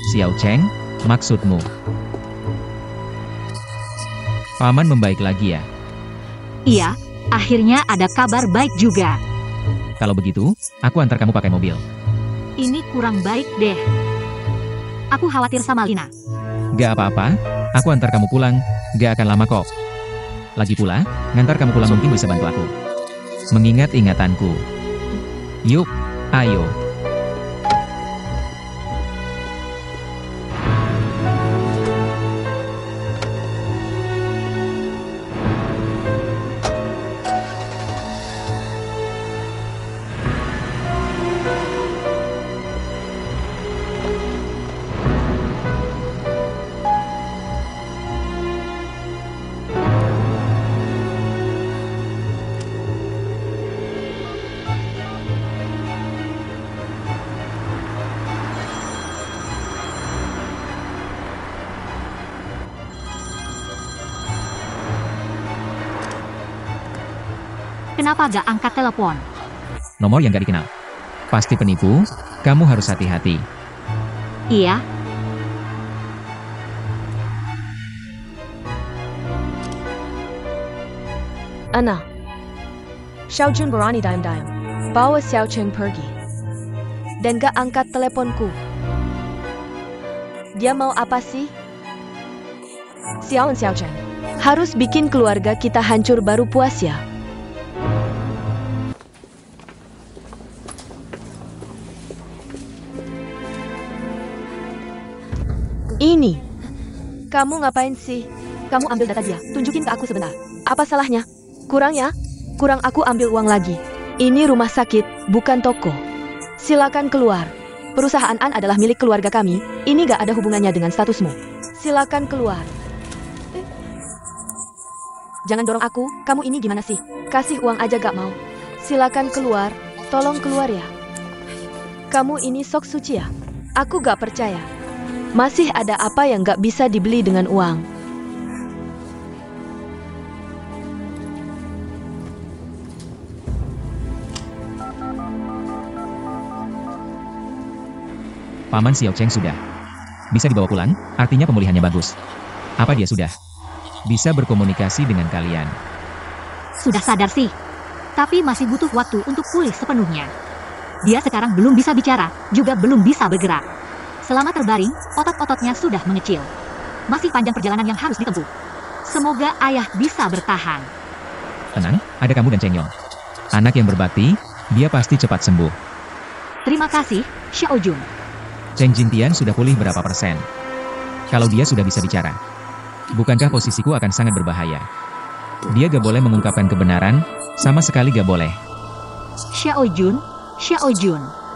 Xiao Cheng, maksudmu? Paman membaik lagi ya? Iya, akhirnya ada kabar baik juga. Kalau begitu, aku antar kamu pakai mobil. Ini kurang baik deh. Aku khawatir sama Lina. Gak apa-apa, aku antar kamu pulang, gak akan lama kok. Lagi pula, ngantar kamu pulang mungkin bisa bantu aku mengingat ingatanku. Yuk, ayo. Kenapa gak angkat telepon? Nomor yang gak dikenal. Pasti penipu, kamu harus hati-hati. Iya. Ana, Xiao Jun berani dayam-dayam bawa Xiao Cheng pergi dan gak angkat teleponku. Dia mau apa sih? Xiao Cheng harus bikin keluarga kita hancur baru puas ya. Ini, kamu ngapain sih? Kamu ambil data dia, tunjukin ke aku sebentar. Apa salahnya? Kurang ya? Kurang aku ambil uang lagi. Ini rumah sakit, bukan toko. Silakan keluar. Perusahaan An adalah milik keluarga kami. Ini gak ada hubungannya dengan statusmu. Silakan keluar. Jangan dorong aku, kamu ini gimana sih? Kasih uang aja gak mau. Silakan keluar, tolong keluar ya. Kamu ini sok suci ya? Aku gak percaya. Masih ada apa yang gak bisa dibeli dengan uang? Paman Xiao Cheng sudah bisa dibawa pulang, artinya pemulihannya bagus. Apa dia sudah bisa berkomunikasi dengan kalian? Sudah sadar sih. Tapi masih butuh waktu untuk pulih sepenuhnya. Dia sekarang belum bisa bicara, juga belum bisa bergerak. Selama terbaring, otot-ototnya sudah mengecil. Masih panjang perjalanan yang harus ditempuh. Semoga ayah bisa bertahan. Tenang, ada kamu dan Cheng Yong. Anak yang berbakti, dia pasti cepat sembuh. Terima kasih, Xiao Jun. Cheng Jintian sudah pulih berapa persen? Kalau dia sudah bisa bicara, bukankah posisiku akan sangat berbahaya? Dia gak boleh mengungkapkan kebenaran, sama sekali gak boleh. Xiao Jun, Xiao Jun.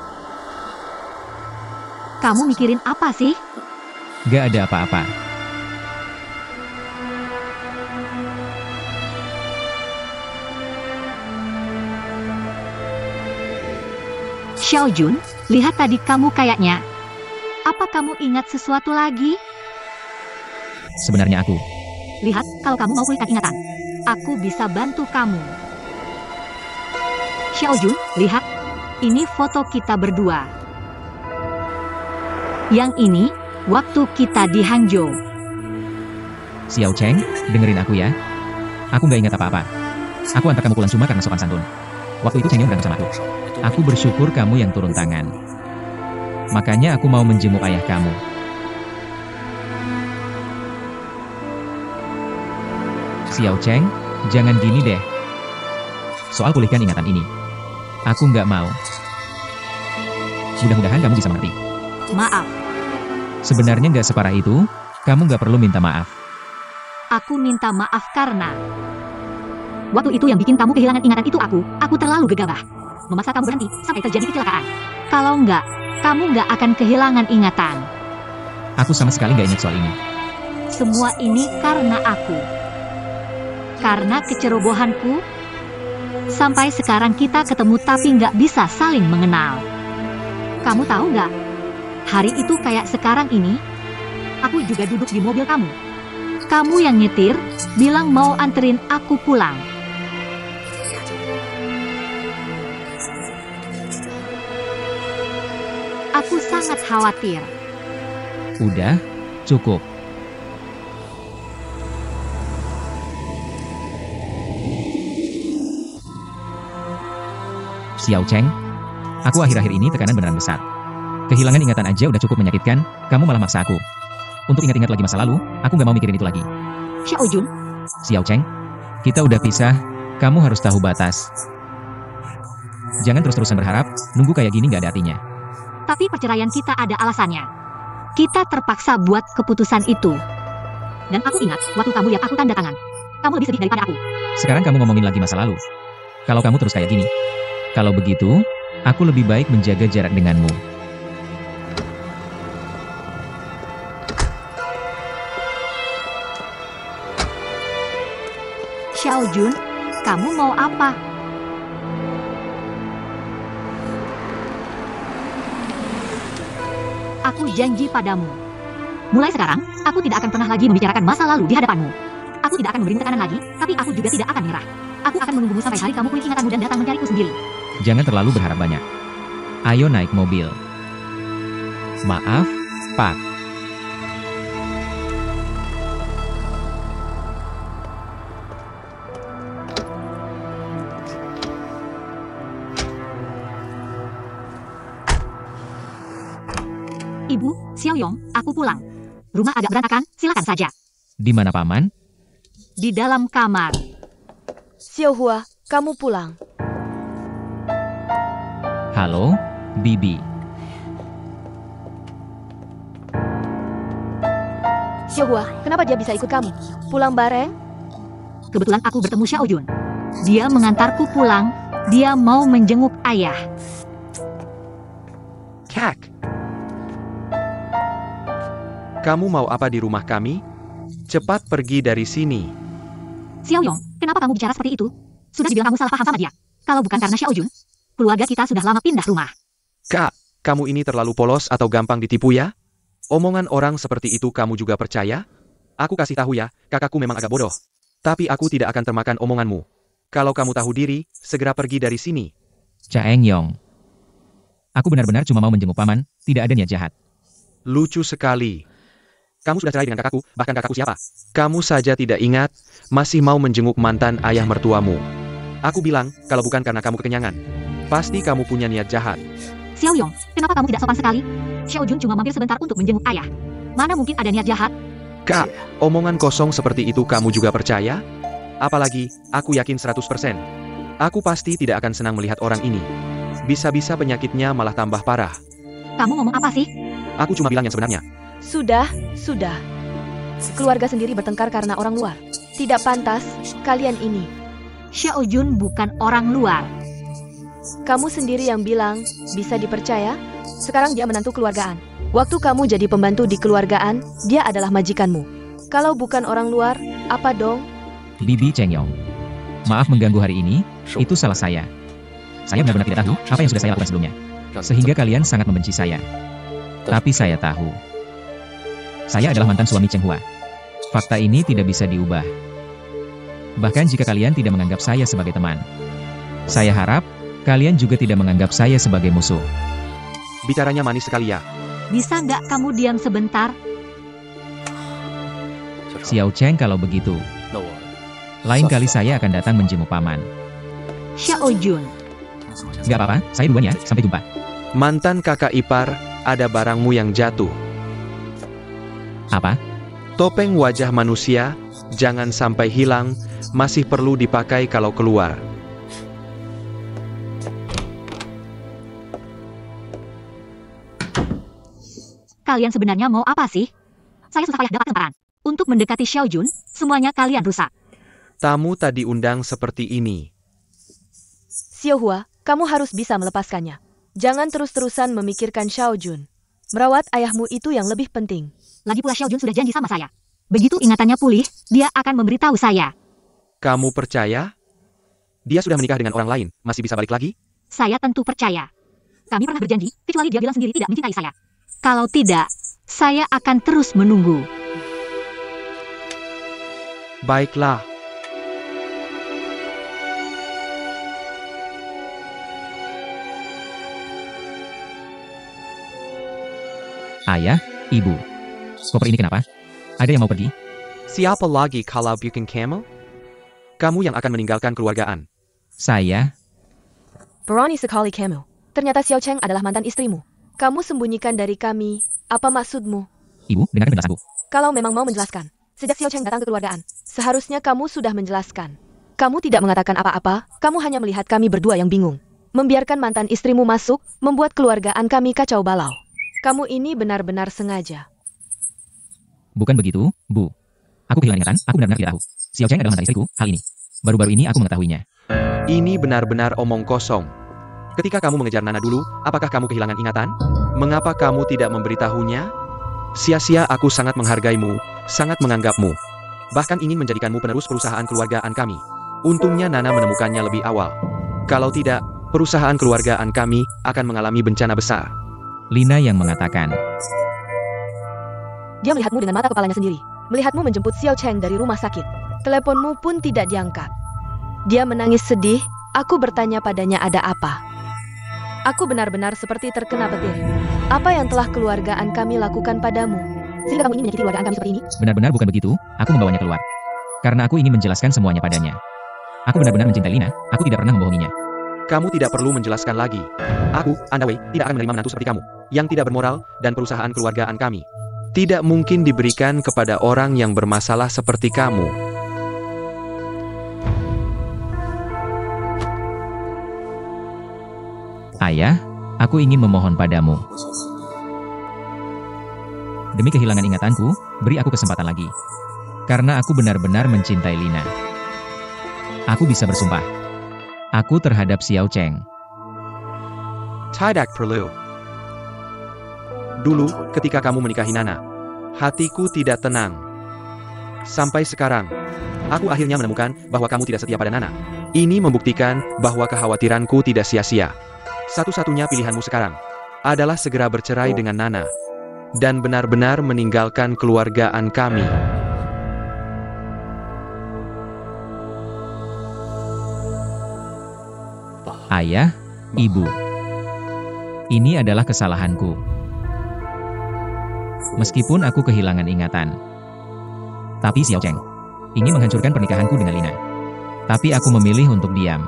Kamu mikirin apa sih? Gak ada apa-apa. Xiao Jun, lihat tadi kamu kayaknya. Apa kamu ingat sesuatu lagi? Sebenarnya aku. Lihat, kalau kamu mau pulihkan ingatan, aku bisa bantu kamu. Xiao Jun, lihat. Ini foto kita berdua. Yang ini, waktu kita di Hangzhou. Xiao Cheng, dengerin aku ya. Aku gak ingat apa-apa. Aku antar kamu pulang cuma karena sopan santun. Waktu itu Cheng Yong berantem sama aku. Aku bersyukur kamu yang turun tangan. Makanya aku mau menjenguk ayah kamu. Xiao Cheng, jangan gini deh. Soal pulihkan ingatan ini, aku nggak mau. Mudah-mudahan kamu bisa mengerti. Maaf. Sebenarnya nggak separah itu, kamu nggak perlu minta maaf. Aku minta maaf karena waktu itu yang bikin kamu kehilangan ingatan itu aku terlalu gegabah. Memaksa kamu berhenti sampai terjadi kecelakaan. Kalau enggak, kamu nggak akan kehilangan ingatan. Aku sama sekali nggak ingat soal ini. Semua ini karena aku. Karena kecerobohanku. Sampai sekarang kita ketemu tapi nggak bisa saling mengenal. Kamu tahu nggak? Hari itu kayak sekarang ini, aku juga duduk di mobil kamu. Kamu yang nyetir, bilang mau anterin aku pulang. Aku sangat khawatir. Udah, cukup. Xiao Cheng, aku akhir-akhir ini tekanan beneran besar. Kehilangan ingatan aja udah cukup menyakitkan, kamu malah maksa aku. Untuk ingat-ingat lagi masa lalu, aku gak mau mikirin itu lagi. Xiao Jun, Xiao Cheng, kita udah pisah, kamu harus tahu batas. Jangan terus-terusan berharap, nunggu kayak gini gak ada artinya. tapi perceraian kita ada alasannya. Kita terpaksa buat keputusan itu. Dan aku ingat, waktu kamu lihat aku tanda tangan. Kamu lebih sedih daripada aku. Sekarang kamu ngomongin lagi masa lalu. Kalau kamu terus kayak gini. Kalau begitu, aku lebih baik menjaga jarak denganmu. Xiao Jun, kamu mau apa? Aku janji padamu. Mulai sekarang, aku tidak akan pernah lagi membicarakan masa lalu di hadapanmu. Aku tidak akan memberi tekanan lagi, tapi aku juga tidak akan menyerah. Aku akan menunggumu sampai hari kamu pulih ingatanmu dan datang mencariku sendiri. Jangan terlalu berharap banyak. Ayo naik mobil. Maaf, Pak. Ibu, Xiao Yong, aku pulang. Rumah agak berantakan, silakan saja. Di mana Paman? Di dalam kamar. Xiao Hua, kamu pulang. Halo, Bibi. Xiao Hua, kenapa dia bisa ikut kamu? Pulang bareng? Kebetulan aku bertemu Xiao Jun. Dia mengantarku pulang. Dia mau menjenguk ayah. Kak. Kamu mau apa di rumah kami? Cepat pergi dari sini. Xiao Yong, kenapa kamu bicara seperti itu? Sudah dibilang kamu salah paham sama dia. Kalau bukan karena Xiao Jun, keluarga kita sudah lama pindah rumah. Kak, kamu ini terlalu polos atau gampang ditipu ya? Omongan orang seperti itu kamu juga percaya? Aku kasih tahu ya, kakakku memang agak bodoh. Tapi aku tidak akan termakan omonganmu. Kalau kamu tahu diri, segera pergi dari sini. Chaeng Yong. Aku benar-benar cuma mau menjenguk Paman, tidak ada niat jahat. Lucu sekali. Kamu sudah cerai dengan kakakku, bahkan kakakku siapa? Kamu saja tidak ingat, masih mau menjenguk mantan ayah mertuamu. Aku bilang, kalau bukan karena kamu kekenyangan. Pasti kamu punya niat jahat. Xiao Yong, kenapa kamu tidak sopan sekali? Xiao Jun cuma mampir sebentar untuk menjenguk ayah. Mana mungkin ada niat jahat? Kak, omongan kosong seperti itu kamu juga percaya? Apalagi, aku yakin 100%. Aku pasti tidak akan senang melihat orang ini. Bisa-bisa penyakitnya malah tambah parah. Kamu ngomong apa sih? Aku cuma bilang yang sebenarnya. Sudah. Keluarga sendiri bertengkar karena orang luar. Tidak pantas, kalian ini. Xiao Jun bukan orang luar. Kamu sendiri yang bilang, bisa dipercaya? Sekarang dia menantu keluargaan. Waktu kamu jadi pembantu di keluargaan, dia adalah majikanmu. Kalau bukan orang luar, apa dong? Bibi Cheng Yong. Maaf mengganggu hari ini, itu salah saya. Saya benar-benar tidak tahu apa yang sudah saya lakukan sebelumnya. Sehingga kalian sangat membenci saya. Tapi saya tahu. Saya adalah mantan suami Cheng Hua. Fakta ini tidak bisa diubah. Bahkan jika kalian tidak menganggap saya sebagai teman. Saya harap, kalian juga tidak menganggap saya sebagai musuh. Bicaranya manis sekali ya. Bisa nggak kamu diam sebentar? Xiao Cheng kalau begitu. Lain kali saya akan datang menjenguk Paman. Xiao Jun. Gak apa-apa, saya duluan ya, sampai jumpa. Mantan kakak ipar, ada barangmu yang jatuh. Apa? Topeng wajah manusia, jangan sampai hilang, masih perlu dipakai kalau keluar. Kalian sebenarnya mau apa sih? Saya susah payah dapat lemparan. Untuk mendekati Xiao Jun, semuanya kalian rusak. Tamu tak diundang seperti ini. Xiao Hua, kamu harus bisa melepaskannya. Jangan terus-terusan memikirkan Xiao Jun. Merawat ayahmu itu yang lebih penting. Lagi pula Xiao Jun sudah janji sama saya. Begitu ingatannya pulih, dia akan memberitahu saya. Kamu percaya? Dia sudah menikah dengan orang lain, masih bisa balik lagi? Saya tentu percaya. Kami pernah berjanji, kecuali dia bilang sendiri tidak mencintai saya. Kalau tidak, saya akan terus menunggu. Baiklah. Ayah, Ibu. Koper ini kenapa? Ada yang mau pergi? Siapa lagi kalau bukan kamu? Kamu yang akan meninggalkan keluargaan. Saya, Berani sekali kamu. Ternyata Xiao Cheng adalah mantan istrimu. Kamu sembunyikan dari kami. Apa maksudmu? Ibu, dengarkan penjelasanku. Kalau memang mau menjelaskan, sejak Xiao Cheng datang ke keluargaan, seharusnya kamu sudah menjelaskan. Kamu tidak mengatakan apa-apa, kamu hanya melihat kami berdua yang bingung. Membiarkan mantan istrimu masuk, membuat keluargaan kami kacau balau. Kamu ini benar-benar sengaja. Bukan begitu, Bu. Aku kehilangan ingatan, aku benar-benar tidak tahu. Xiao Cheng adalah mantan istriku, hal ini. Baru-baru ini aku mengetahuinya. Ini benar-benar omong kosong. Ketika kamu mengejar Nana dulu, apakah kamu kehilangan ingatan? Mengapa kamu tidak memberitahunya? Sia-sia aku sangat menghargaimu, sangat menganggapmu. Bahkan ingin menjadikanmu penerus perusahaan keluargaan kami. Untungnya Nana menemukannya lebih awal. Kalau tidak, perusahaan keluargaan kami akan mengalami bencana besar. Lina yang mengatakan, Dia melihatmu dengan mata kepalanya sendiri. Melihatmu menjemput Xiao Cheng dari rumah sakit. Teleponmu pun tidak diangkat. Dia menangis sedih. Aku bertanya padanya ada apa. Aku benar-benar seperti terkena petir. Apa yang telah keluargaan kami lakukan padamu? Sehingga kamu ingin menyakiti keluargaan kami seperti ini? benar-benar bukan begitu, aku membawanya keluar. Karena aku ingin menjelaskan semuanya padanya. Aku benar-benar mencintai Lina, aku tidak pernah membohonginya. Kamu tidak perlu menjelaskan lagi. Aku, Andawei, tidak akan menerima menantu seperti kamu, yang tidak bermoral, dan perusahaan keluargaan kami tidak mungkin diberikan kepada orang yang bermasalah seperti kamu. Ayah, aku ingin memohon padamu. Demi kehilangan ingatanku, beri aku kesempatan lagi. Karena aku benar-benar mencintai Lina. Aku bisa bersumpah. Aku terhadap Xiao Cheng. Tidak perlu. Dulu, ketika kamu menikahi Nana, hatiku tidak tenang. Sampai sekarang, aku akhirnya menemukan bahwa kamu tidak setia pada Nana. Ini membuktikan bahwa kekhawatiranku tidak sia-sia. Satu-satunya pilihanmu sekarang adalah segera bercerai dengan Nana dan benar-benar meninggalkan keluargaan kami. Ayah, Ibu. Ini adalah kesalahanku. Meskipun aku kehilangan ingatan. Tapi Xiao Cheng ingin menghancurkan pernikahanku dengan Lina. Tapi aku memilih untuk diam.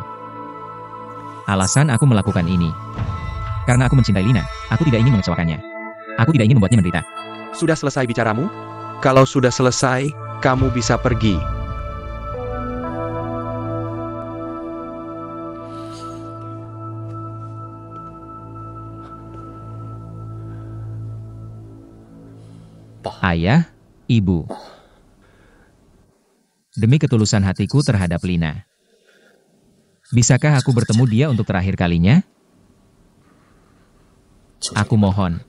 Alasan aku melakukan ini. Karena aku mencintai Lina, aku tidak ingin mengecewakannya. Aku tidak ingin membuatnya menderita. Sudah selesai bicaramu? Kalau sudah selesai, kamu bisa pergi. Ayah, Ibu. Demi ketulusan hatiku terhadap Lina. Bisakah aku bertemu dia untuk terakhir kalinya? Aku mohon.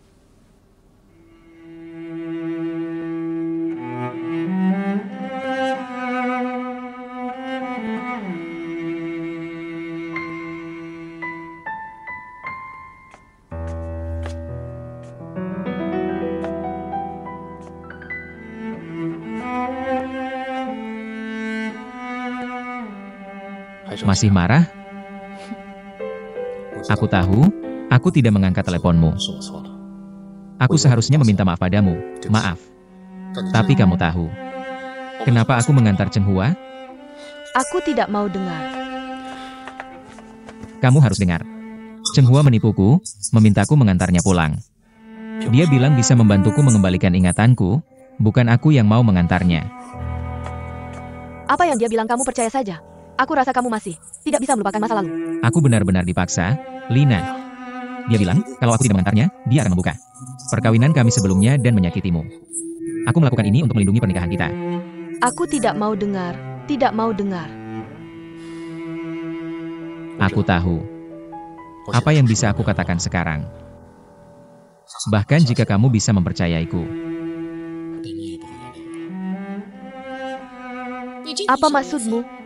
Masih marah? Aku tahu, aku tidak mengangkat teleponmu. Aku seharusnya meminta maaf padamu, maaf. Tapi kamu tahu, kenapa aku mengantar Cheng Hua? Aku tidak mau dengar. Kamu harus dengar. Cheng Hua menipuku, memintaku mengantarnya pulang. Dia bilang bisa membantuku mengembalikan ingatanku, bukan aku yang mau mengantarnya. Apa yang dia bilang kamu percaya saja. Aku rasa kamu masih tidak bisa melupakan masa lalu. Aku benar-benar dipaksa, Lina. Dia bilang, kalau aku tidak mengantarnya, dia akan membuka perkawinan kami sebelumnya dan menyakitimu. Aku melakukan ini untuk melindungi pernikahan kita. Aku tidak mau dengar, tidak mau dengar. Aku tahu. Apa yang bisa aku katakan sekarang? Bahkan jika kamu bisa mempercayaiku. Apa maksudmu?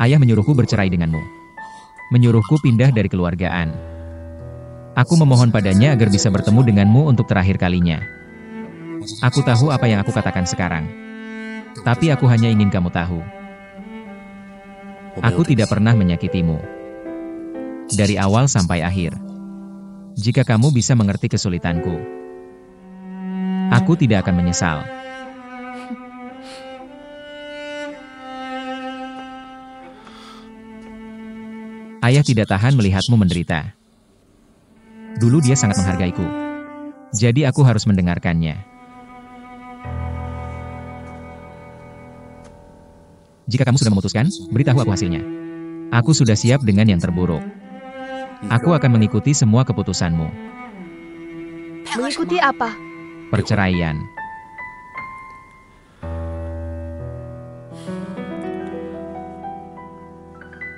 Ayah menyuruhku bercerai denganmu. Menyuruhku pindah dari keluargaan. Aku memohon padanya agar bisa bertemu denganmu untuk terakhir kalinya. Aku tahu apa yang aku katakan sekarang. Tapi aku hanya ingin kamu tahu. Aku tidak pernah menyakitimu. Dari awal sampai akhir. Jika kamu bisa mengerti kesulitanku. Aku tidak akan menyesal. Ayah tidak tahan melihatmu menderita. Dulu dia sangat menghargaiku. Jadi aku harus mendengarkannya. Jika kamu sudah memutuskan, beritahu aku hasilnya. Aku sudah siap dengan yang terburuk. Aku akan mengikuti semua keputusanmu. Mengikuti apa? Perceraian.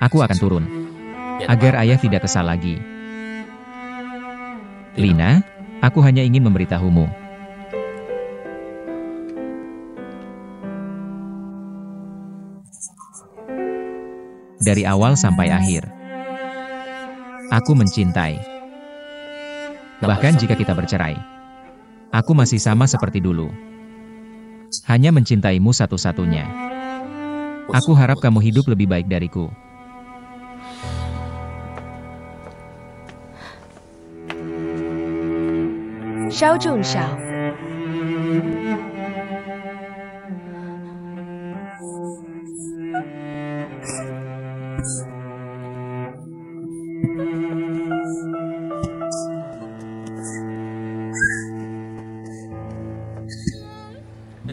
Aku akan turun. Agar ayah tidak kesal lagi. Lina, aku hanya ingin memberitahumu. Dari awal sampai akhir, aku mencintai. Bahkan jika kita bercerai, aku masih sama seperti dulu. Hanya mencintaimu satu-satunya. Aku harap kamu hidup lebih baik dariku. Xiao Zhong Xiao.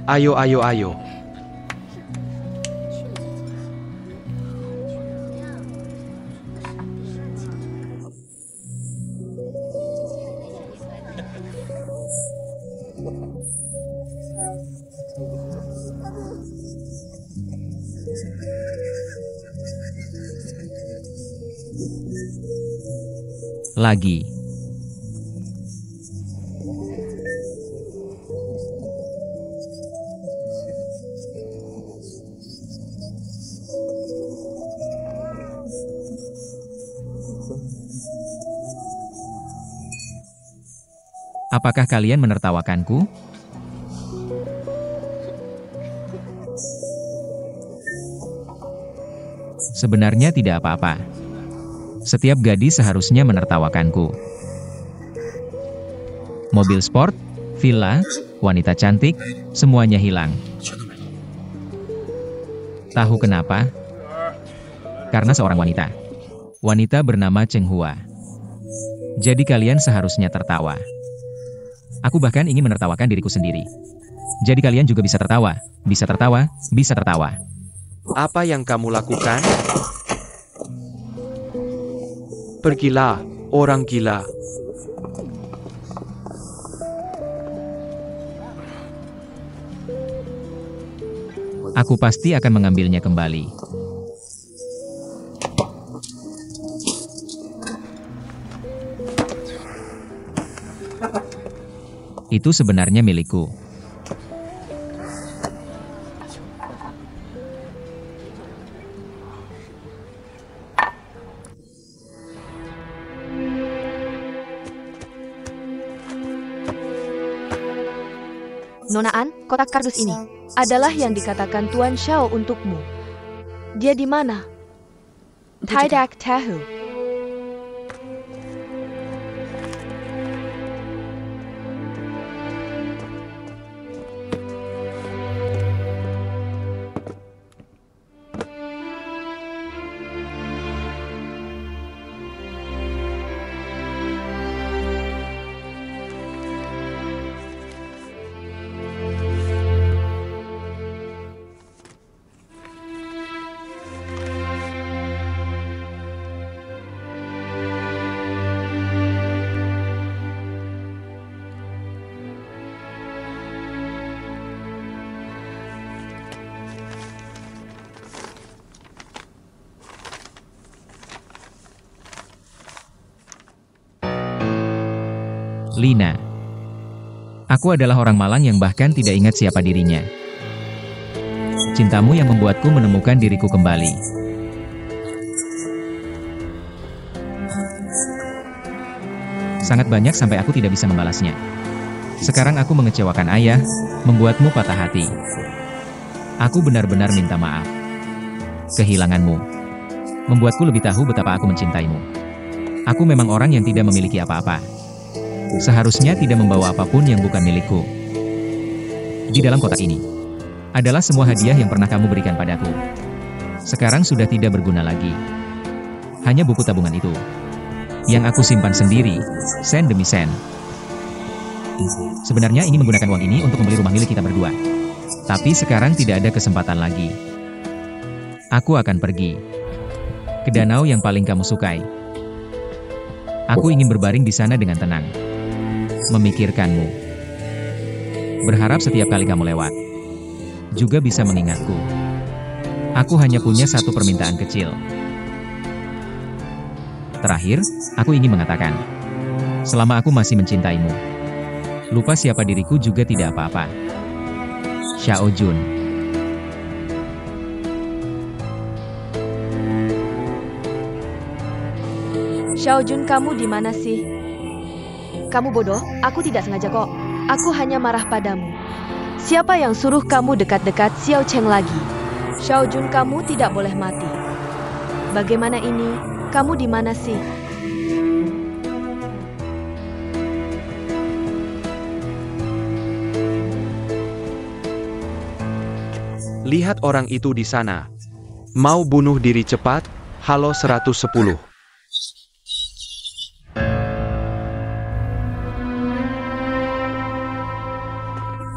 Ayo, ayo, ayo. Lagi. Apakah kalian menertawakanku? Sebenarnya tidak apa-apa. Setiap gadis seharusnya menertawakanku. Mobil sport, villa, wanita cantik, semuanya hilang. Tahu kenapa? Karena seorang wanita. Wanita bernama Cheng Hua. Jadi kalian seharusnya tertawa. Aku bahkan ingin menertawakan diriku sendiri. Jadi kalian juga bisa tertawa, bisa tertawa, bisa tertawa. Apa yang kamu lakukan? Pergilah, orang gila. Aku pasti akan mengambilnya kembali. Itu sebenarnya milikku. Nona An, kotak kardus ini adalah yang dikatakan Tuan Xiao untukmu. Dia di mana? Tidak tahu. Lina. Aku adalah orang malang yang bahkan tidak ingat siapa dirinya. Cintamu yang membuatku menemukan diriku kembali. Sangat banyak sampai aku tidak bisa membalasnya. Sekarang aku mengecewakan ayah, membuatmu patah hati. Aku benar-benar minta maaf. Kehilanganmu membuatku lebih tahu betapa aku mencintaimu. Aku memang orang yang tidak memiliki apa-apa. Seharusnya tidak membawa apapun yang bukan milikku. Di dalam kotak ini adalah semua hadiah yang pernah kamu berikan padaku. Sekarang sudah tidak berguna lagi. Hanya buku tabungan itu yang aku simpan sendiri, sen demi sen. Sebenarnya ini menggunakan uang ini untuk membeli rumah milik kita berdua. Tapi sekarang tidak ada kesempatan lagi. Aku akan pergi ke danau yang paling kamu sukai. Aku ingin berbaring di sana dengan tenang, memikirkanmu. Berharap setiap kali kamu lewat, juga bisa mengingatku. Aku hanya punya satu permintaan kecil. Terakhir, aku ingin mengatakan, selama aku masih mencintaimu, lupa siapa diriku juga tidak apa-apa. Xiao Jun. Xiao Jun, kamu di mana sih? Kamu bodoh, aku tidak sengaja kok. Aku hanya marah padamu. Siapa yang suruh kamu dekat-dekat Xiao Cheng lagi? Xiao Jun, kamu tidak boleh mati. Bagaimana ini? Kamu di mana sih? Lihat orang itu di sana. Mau bunuh diri cepat? Halo 110.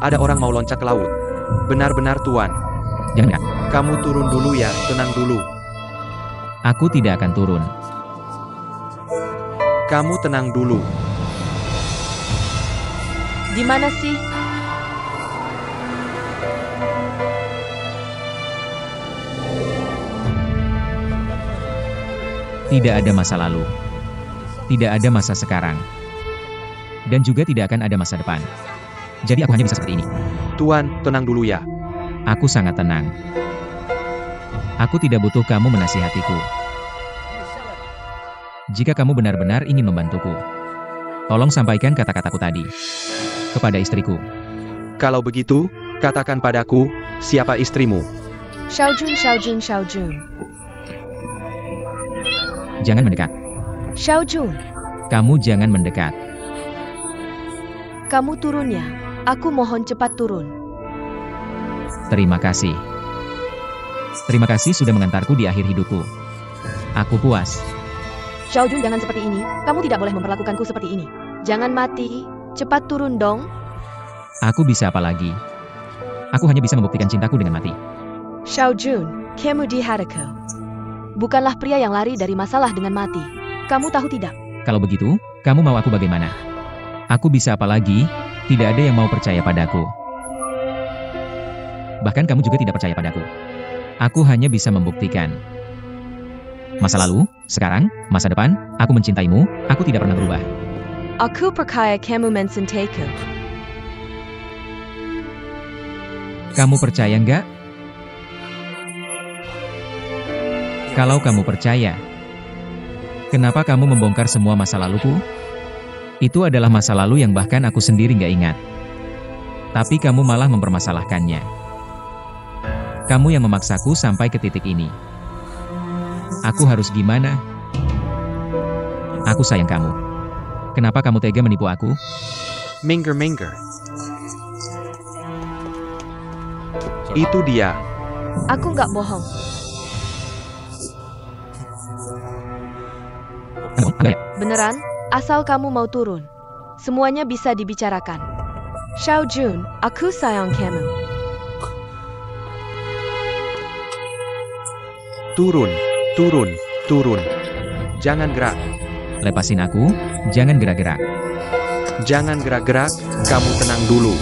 Ada orang mau loncat ke laut. Benar-benar Tuan. Jangan. Kamu turun dulu ya, tenang dulu. Aku tidak akan turun. Kamu tenang dulu. Di mana sih? Tidak ada masa lalu. Tidak ada masa sekarang. Dan juga tidak akan ada masa depan. Jadi aku hanya bisa seperti ini. Tuan, tenang dulu ya. Aku sangat tenang. Aku tidak butuh kamu menasihatiku. Jika kamu benar-benar ingin membantuku, tolong sampaikan kata-kataku tadi kepada istriku. Kalau begitu, katakan padaku, siapa istrimu? Xiao Jun, Xiao Jun, Xiao Jun. Jangan mendekat. Xiao Jun, Kamu jangan mendekat. kamu turun ya. Aku mohon cepat turun. Terima kasih. Terima kasih sudah mengantarku di akhir hidupku. Aku puas. Xiao Jun, jangan seperti ini. Kamu tidak boleh memperlakukanku seperti ini. Jangan mati. Cepat turun dong. Aku bisa apa lagi? Aku hanya bisa membuktikan cintaku dengan mati. Xiao Jun, kamu di hatiku. Bukanlah pria yang lari dari masalah dengan mati. Kamu tahu tidak? Kalau begitu, kamu mau aku bagaimana? Aku bisa apa lagi? Tidak ada yang mau percaya padaku. Bahkan kamu juga tidak percaya padaku. Aku hanya bisa membuktikan. Masa lalu, sekarang, masa depan, aku mencintaimu, aku tidak pernah berubah. Aku percaya kamu mencintaiku. Kamu percaya nggak? Kalau kamu percaya, kenapa kamu membongkar semua masa laluku? Itu adalah masa lalu yang bahkan aku sendiri nggak ingat. Tapi kamu malah mempermasalahkannya. Kamu yang memaksaku sampai ke titik ini. Aku harus gimana? Aku sayang kamu. Kenapa kamu tega menipu aku? Minger. Itu dia. Aku nggak bohong. Beneran? Asal kamu mau turun. Semuanya bisa dibicarakan. Xiao Jun, aku sayang kamu. Turun. Jangan gerak. Lepasin aku, jangan gerak-gerak. Jangan gerak-gerak, kamu tenang dulu.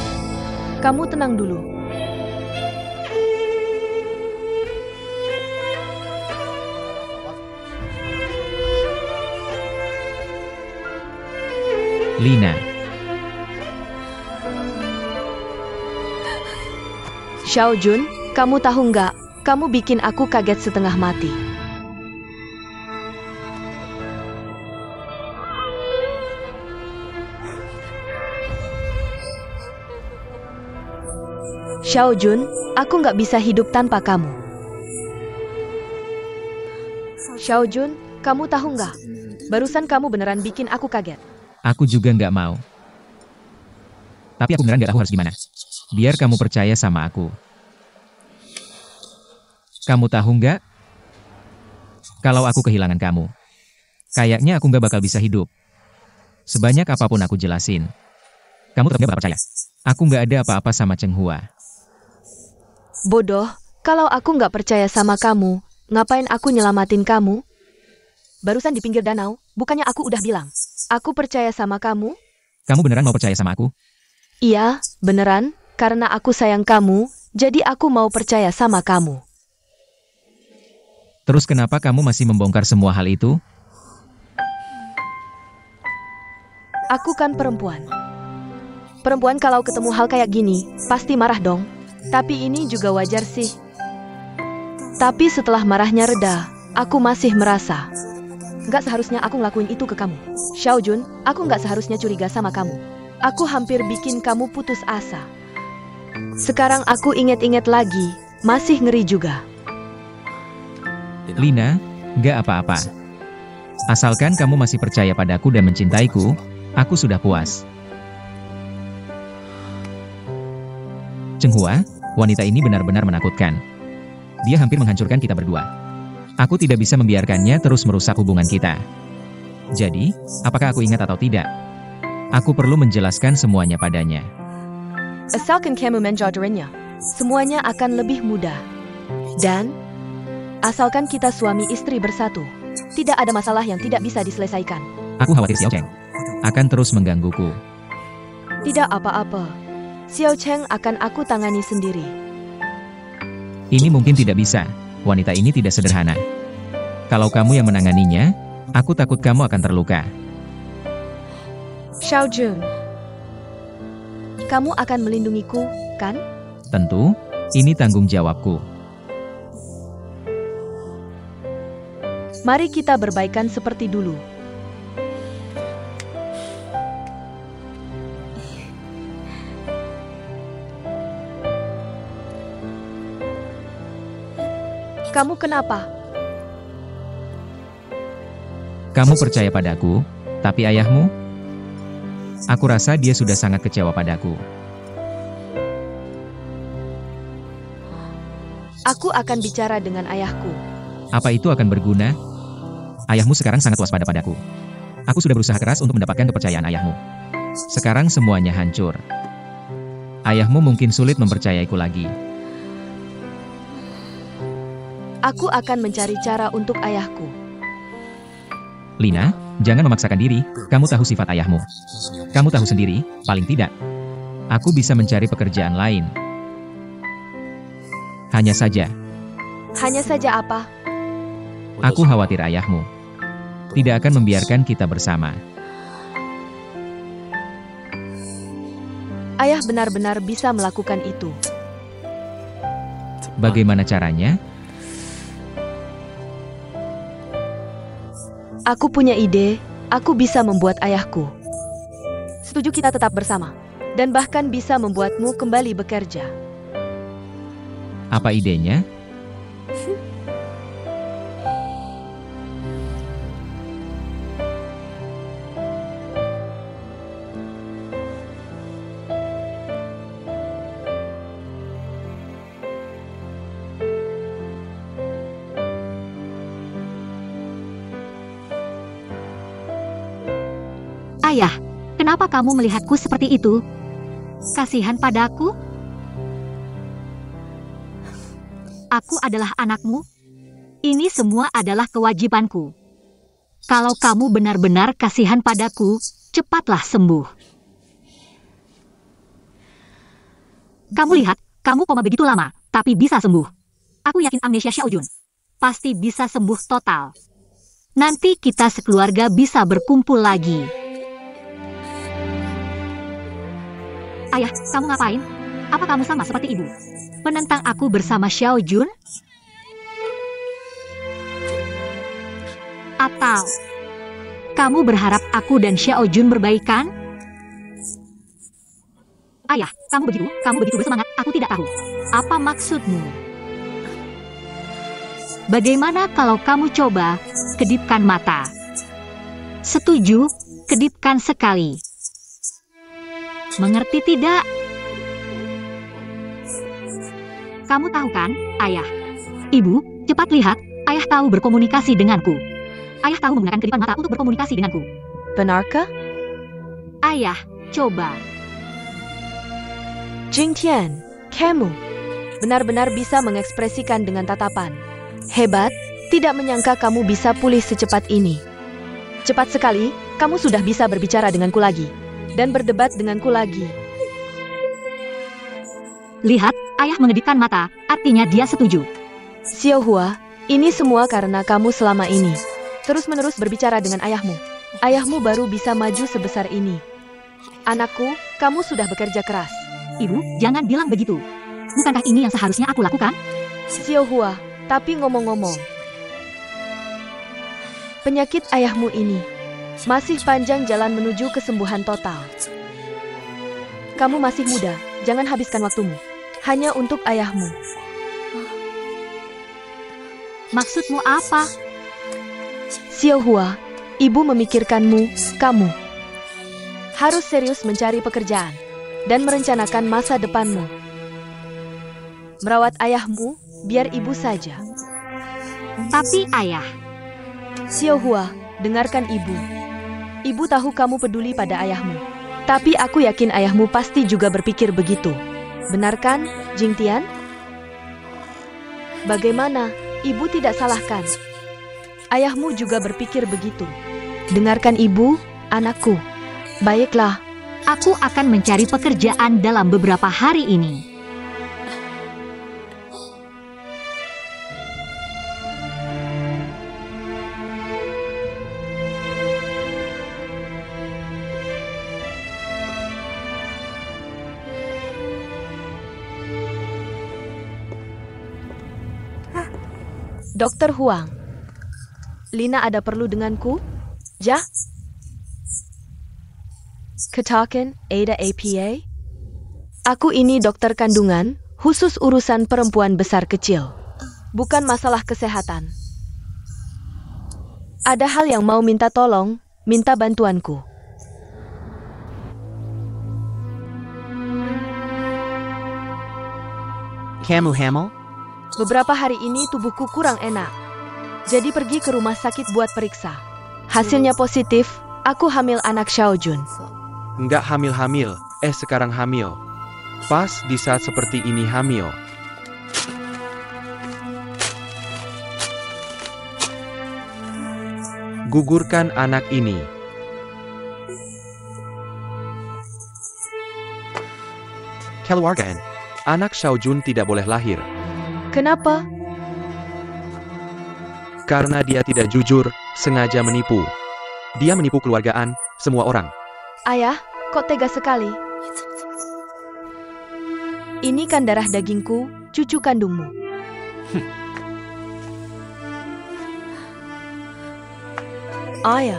Kamu tenang dulu. Lina, Xiao Jun, kamu tahu nggak? Kamu bikin aku kaget setengah mati. Xiao Jun, aku nggak bisa hidup tanpa kamu. Xiao Jun, kamu tahu nggak? Barusan kamu beneran bikin aku kaget. aku juga nggak mau. Tapi aku beneran nggak tahu harus gimana. Biar kamu percaya sama aku. Kamu tahu nggak? Kalau aku kehilangan kamu, kayaknya aku nggak bakal bisa hidup. Sebanyak apapun aku jelasin, kamu tetap nggak bakal percaya. Aku nggak ada apa-apa sama Cheng Hua. Bodoh, kalau aku nggak percaya sama kamu, ngapain aku nyelamatin kamu? Barusan di pinggir danau, bukannya aku udah bilang, aku percaya sama kamu? Kamu beneran mau percaya sama aku? Iya, beneran, karena aku sayang kamu, jadi aku mau percaya sama kamu. Terus kenapa kamu masih membongkar semua hal itu? Aku kan perempuan. Perempuan kalau ketemu hal kayak gini, pasti marah dong. Tapi ini juga wajar sih. Tapi setelah marahnya reda, aku masih merasa nggak seharusnya aku ngelakuin itu ke kamu. Xiao Jun, aku nggak seharusnya curiga sama kamu. Aku hampir bikin kamu putus asa. Sekarang aku inget-inget lagi, masih ngeri juga. Lina, nggak apa-apa. Asalkan kamu masih percaya padaku dan mencintaiku, aku sudah puas. Cheng Hua, wanita ini benar-benar menakutkan. Dia hampir menghancurkan kita berdua. Aku tidak bisa membiarkannya terus merusak hubungan kita. Jadi, apakah aku ingat atau tidak? Aku perlu menjelaskan semuanya padanya. Asalkan kamu menjauhinya, semuanya akan lebih mudah. Dan, asalkan kita suami istri bersatu, tidak ada masalah yang tidak bisa diselesaikan. Aku khawatir Xiao Cheng akan terus menggangguku. Tidak apa-apa. Xiao Cheng akan aku tangani sendiri. Ini mungkin tidak bisa. Wanita ini tidak sederhana. Kalau kamu yang menanganinya, aku takut kamu akan terluka. Xiao Jun, kamu akan melindungiku, kan? Tentu, ini tanggung jawabku. Mari kita berbaikan seperti dulu. Kamu kenapa? Kamu percaya padaku, tapi ayahmu? Aku rasa dia sudah sangat kecewa padaku. Aku akan bicara dengan ayahku. Apa itu akan berguna? Ayahmu sekarang sangat waspada padaku. Aku sudah berusaha keras untuk mendapatkan kepercayaan ayahmu. Sekarang semuanya hancur. Ayahmu mungkin sulit mempercayaiku lagi. Aku akan mencari cara untuk ayahku. Lina, jangan memaksakan diri. Kamu tahu sifat ayahmu. Kamu tahu sendiri, paling tidak. Aku bisa mencari pekerjaan lain. Hanya saja. Hanya saja apa? Aku khawatir ayahmu tidak akan membiarkan kita bersama. Ayah benar-benar bisa melakukan itu. Bagaimana caranya? Aku punya ide, aku bisa membuat ayahku setuju kita tetap bersama. Dan bahkan bisa membuatmu kembali bekerja. Apa idenya? Ayah, kenapa kamu melihatku seperti itu? Kasihan padaku? Aku adalah anakmu. Ini semua adalah kewajibanku. Kalau kamu benar-benar kasihan padaku, cepatlah sembuh. Kamu lihat, kamu koma begitu lama, tapi bisa sembuh. Aku yakin amnesia Xiao Jun pasti bisa sembuh total. Nanti kita sekeluarga bisa berkumpul lagi. Ayah, kamu ngapain? Apa kamu sama seperti ibu? Menentang aku bersama Xiao Jun? Atau kamu berharap aku dan Xiao Jun berbaikan? Ayah, kamu begitu bersemangat, aku tidak tahu. Apa maksudmu? Bagaimana kalau kamu coba kedipkan mata? Setuju, kedipkan sekali. Mengerti tidak? Kamu tahu kan, Ayah? Ibu, cepat lihat, Ayah tahu berkomunikasi denganku. Ayah tahu menggunakan kedipan mata untuk berkomunikasi denganku. Benarkah? Ayah, coba. Jingtian, kamu benar-benar bisa mengekspresikan dengan tatapan. Hebat, tidak menyangka kamu bisa pulih secepat ini. Cepat sekali, kamu sudah bisa berbicara denganku lagi. Dan berdebat denganku lagi. Lihat, Ayah mengedipkan mata, artinya dia setuju. Xiaohua, ini semua karena kamu selama ini terus-menerus berbicara dengan ayahmu. Ayahmu baru bisa maju sebesar ini. Anakku, kamu sudah bekerja keras. Ibu, jangan bilang begitu. Bukankah ini yang seharusnya aku lakukan? Xiaohua, tapi ngomong-ngomong, penyakit ayahmu ini masih panjang jalan menuju kesembuhan total. Kamu masih muda, jangan habiskan waktumu hanya untuk ayahmu. Maksudmu apa? Xiaohua, ibu memikirkanmu, kamu harus serius mencari pekerjaan dan merencanakan masa depanmu. Merawat ayahmu, biar ibu saja. Tapi Ayah, Xiaohua, dengarkan ibu. Ibu tahu kamu peduli pada ayahmu. Tapi aku yakin ayahmu pasti juga berpikir begitu. Benar kan, Jingtian? Bagaimana? Ibu tidak salahkan. Ayahmu juga berpikir begitu. Dengarkan ibu, anakku. Baiklah. aku akan mencari pekerjaan dalam beberapa hari ini. Dokter Huang, Lina ada perlu denganku? Ja? Katakan, Ada APA? Aku ini dokter kandungan, khusus urusan perempuan besar kecil. Bukan masalah kesehatan. Ada hal yang mau minta tolong, minta bantuanku. Kamu hamil? Beberapa hari ini tubuhku kurang enak. Jadi pergi ke rumah sakit buat periksa. Hasilnya positif, aku hamil anak Xiaojun. Nggak hamil-hamil, sekarang hamil. Pas di saat seperti ini hamil. Gugurkan anak ini. Keluargaan, anak Xiaojun tidak boleh lahir. Kenapa? Karena dia tidak jujur, sengaja menipu. Dia menipu keluargaan, semua orang. Ayah, kok tega sekali? Ini kan darah dagingku, cucu kandungmu. Ayah.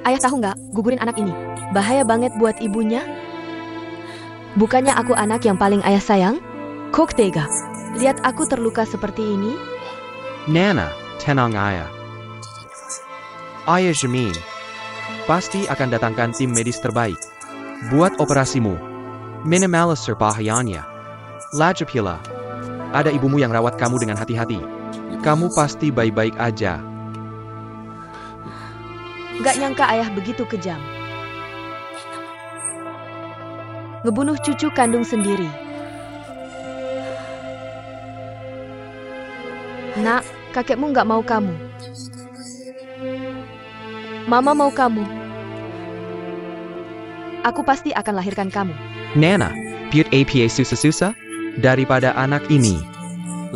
Ayah tahu nggak, gugurin anak ini bahaya banget buat ibunya? Bukannya aku anak yang paling ayah sayang? Kok tega? Lihat aku terluka seperti ini. Nana, tenang ayah. Ayah jamin. Pasti akan datangkan tim medis terbaik. Buat operasimu. Minimalisir bahayanya. Lajapila. Ada ibumu yang rawat kamu dengan hati-hati. Kamu pasti baik-baik aja. Gak nyangka ayah begitu kejam. Ngebunuh cucu kandung sendiri. Nak, kakekmu nggak mau kamu. Mama mau kamu. Aku pasti akan lahirkan kamu. Nana, put APA susah-susah? Daripada anak ini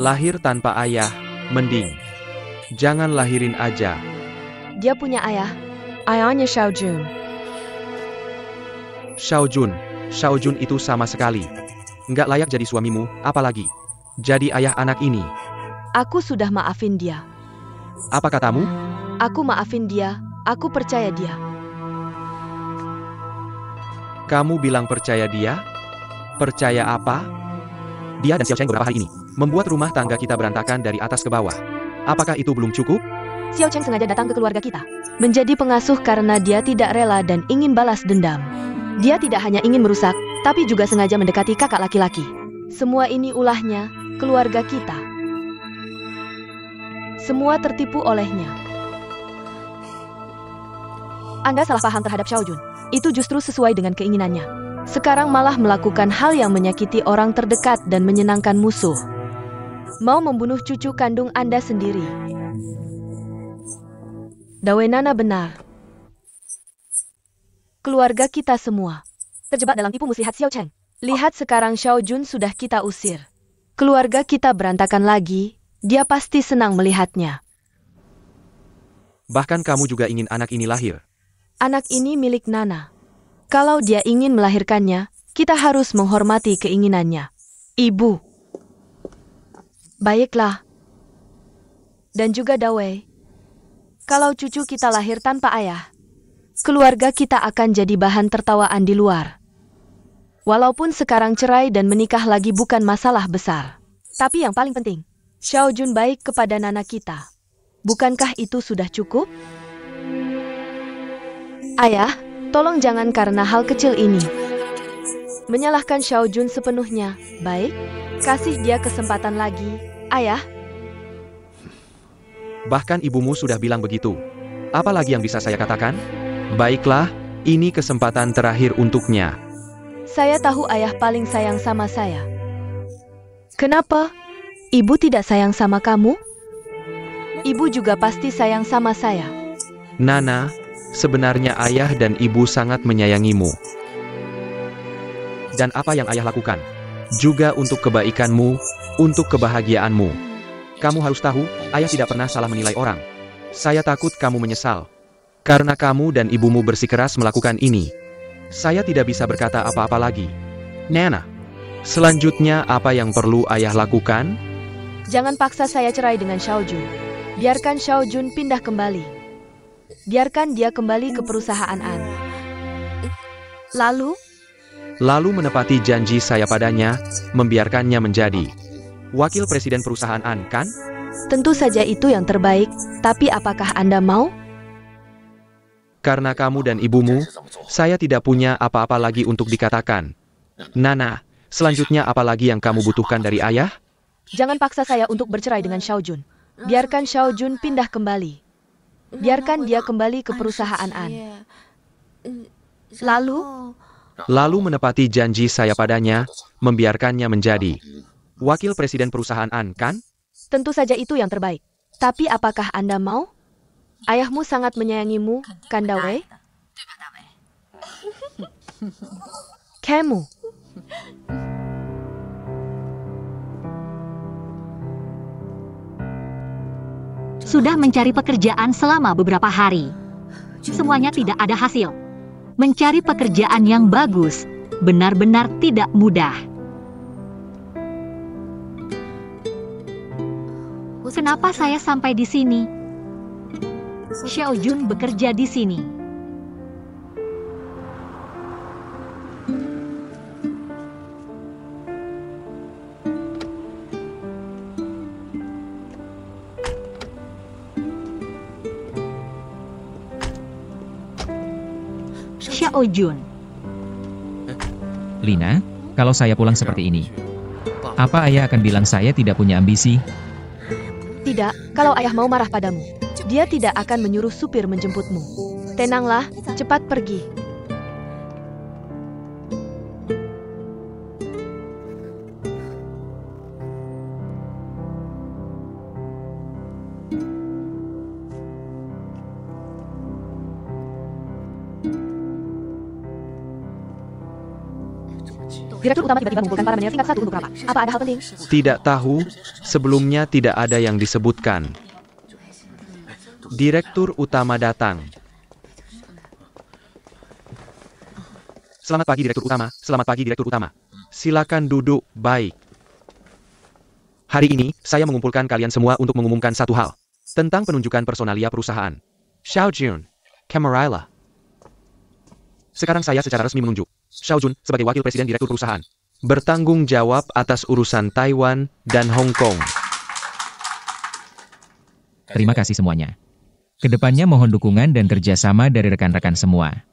lahir tanpa ayah, mending jangan lahirin aja. Dia punya ayah. Ayahnya Xiaojun. Xiaojun itu sama sekali nggak layak jadi suamimu, apalagi jadi ayah anak ini. Aku sudah maafin dia. Apa katamu? Aku maafin dia. Aku percaya dia. Kamu bilang percaya dia? Percaya apa? Dia dan Xiao Cheng beberapa hari ini membuat rumah tangga kita berantakan dari atas ke bawah. Apakah itu belum cukup? Xiao Cheng sengaja datang ke keluarga kita. Menjadi pengasuh karena dia tidak rela dan ingin balas dendam. Dia tidak hanya ingin merusak, tapi juga sengaja mendekati kakak laki-laki. Semua ini ulahnya, keluarga kita. Semua tertipu olehnya. Anda salah paham terhadap Xiao Jun. Itu justru sesuai dengan keinginannya. Sekarang malah melakukan hal yang menyakiti orang terdekat dan menyenangkan musuh. Mau membunuh cucu kandung Anda sendiri. Dawenana benar. Keluarga kita semua terjebak dalam tipu muslihat Xiao Cheng. Lihat sekarang Xiao Jun sudah kita usir. Keluarga kita berantakan lagi. Dia pasti senang melihatnya. Bahkan kamu juga ingin anak ini lahir. Anak ini milik Nana. Kalau dia ingin melahirkannya, kita harus menghormati keinginannya. Ibu. Baiklah. Dan juga Dawei. Kalau cucu kita lahir tanpa ayah, keluarga kita akan jadi bahan tertawaan di luar. Walaupun sekarang cerai dan menikah lagi bukan masalah besar. Tapi yang paling penting, Xiao Jun baik kepada Nana kita. Bukankah itu sudah cukup? Ayah, tolong jangan karena hal kecil ini menyalahkan Xiao Jun sepenuhnya. Baik, kasih dia kesempatan lagi, Ayah. Bahkan ibumu sudah bilang begitu. Apa lagi yang bisa saya katakan? Baiklah, ini kesempatan terakhir untuknya. Saya tahu ayah paling sayang sama saya. Kenapa? Ibu tidak sayang sama kamu? Ibu juga pasti sayang sama saya. Nana, sebenarnya ayah dan ibu sangat menyayangimu. Dan apa yang ayah lakukan? Juga untuk kebaikanmu, untuk kebahagiaanmu. Kamu harus tahu, ayah tidak pernah salah menilai orang. Saya takut kamu menyesal. Karena kamu dan ibumu bersikeras melakukan ini. Saya tidak bisa berkata apa-apa lagi. Nana, selanjutnya apa yang perlu ayah lakukan? Jangan paksa saya cerai dengan Xiao Jun. Biarkan Xiao Jun pindah kembali. Biarkan dia kembali ke perusahaan An. Lalu menepati janji saya padanya, membiarkannya menjadi wakil presiden perusahaan An, kan? Tentu saja itu yang terbaik, tapi apakah Anda mau? Karena kamu dan ibumu, saya tidak punya apa-apa lagi untuk dikatakan. Nana, selanjutnya apa lagi yang kamu butuhkan dari ayah? Jangan paksa saya untuk bercerai dengan Xiao Jun. Biarkan Xiao Jun pindah kembali. Biarkan dia kembali ke perusahaan An. Lalu menepati janji saya padanya, membiarkannya menjadi wakil presiden perusahaan An, kan? Tentu saja itu yang terbaik. Tapi apakah Anda mau? Ayahmu sangat menyayangimu, kan Dawei? Kamu. Sudah mencari pekerjaan selama beberapa hari. Semuanya tidak ada hasil. Mencari pekerjaan yang bagus benar-benar tidak mudah. Kenapa saya sampai di sini? Xiao Jun bekerja di sini. Xiao Jun. Lina, kalau saya pulang seperti ini, apa ayah akan bilang saya tidak punya ambisi? Tidak, kalau ayah mau marah padamu, dia tidak akan menyuruh supir menjemputmu. Tenanglah, cepat pergi. Direktur utama tiba-tiba mengumpulkan para manajer tingkat 1 untuk rapat. Apa ada hal penting? Tidak tahu, sebelumnya tidak ada yang disebutkan. Direktur utama datang. Selamat pagi Direktur Utama, selamat pagi Direktur Utama. Silakan duduk, baik. Hari ini, saya mengumpulkan kalian semua untuk mengumumkan satu hal. Tentang penunjukan personalia perusahaan. Xiao Jun, Camarilla. Sekarang saya secara resmi menunjuk Xiao Jun sebagai wakil presiden direktur perusahaan. Bertanggung jawab atas urusan Taiwan dan Hong Kong. Terima kasih semuanya. Kedepannya mohon dukungan dan kerjasama dari rekan-rekan semua.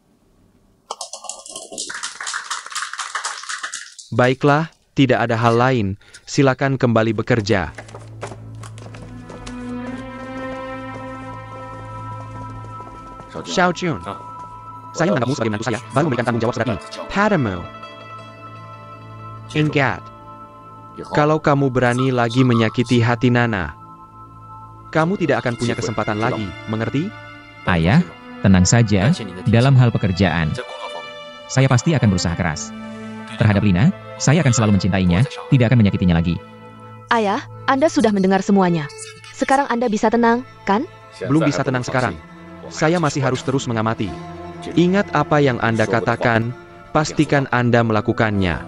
Baiklah, Tidak ada hal lain, silakan kembali bekerja. Xiao Jun, saya menganggapmu sebagai menantu saya, baru memberikan tanggung jawab surat ini. Padamu. Ingat, kalau kamu berani lagi menyakiti hati Nana, kamu tidak akan punya kesempatan lagi, mengerti? Ayah, tenang saja, dalam hal pekerjaan. Saya pasti akan berusaha keras. Terhadap Lina, saya akan selalu mencintainya, tidak akan menyakitinya lagi. Ayah, Anda sudah mendengar semuanya. Sekarang Anda bisa tenang, kan? Belum bisa tenang sekarang. Saya masih harus terus mengamati. Ingat apa yang Anda katakan, pastikan Anda melakukannya.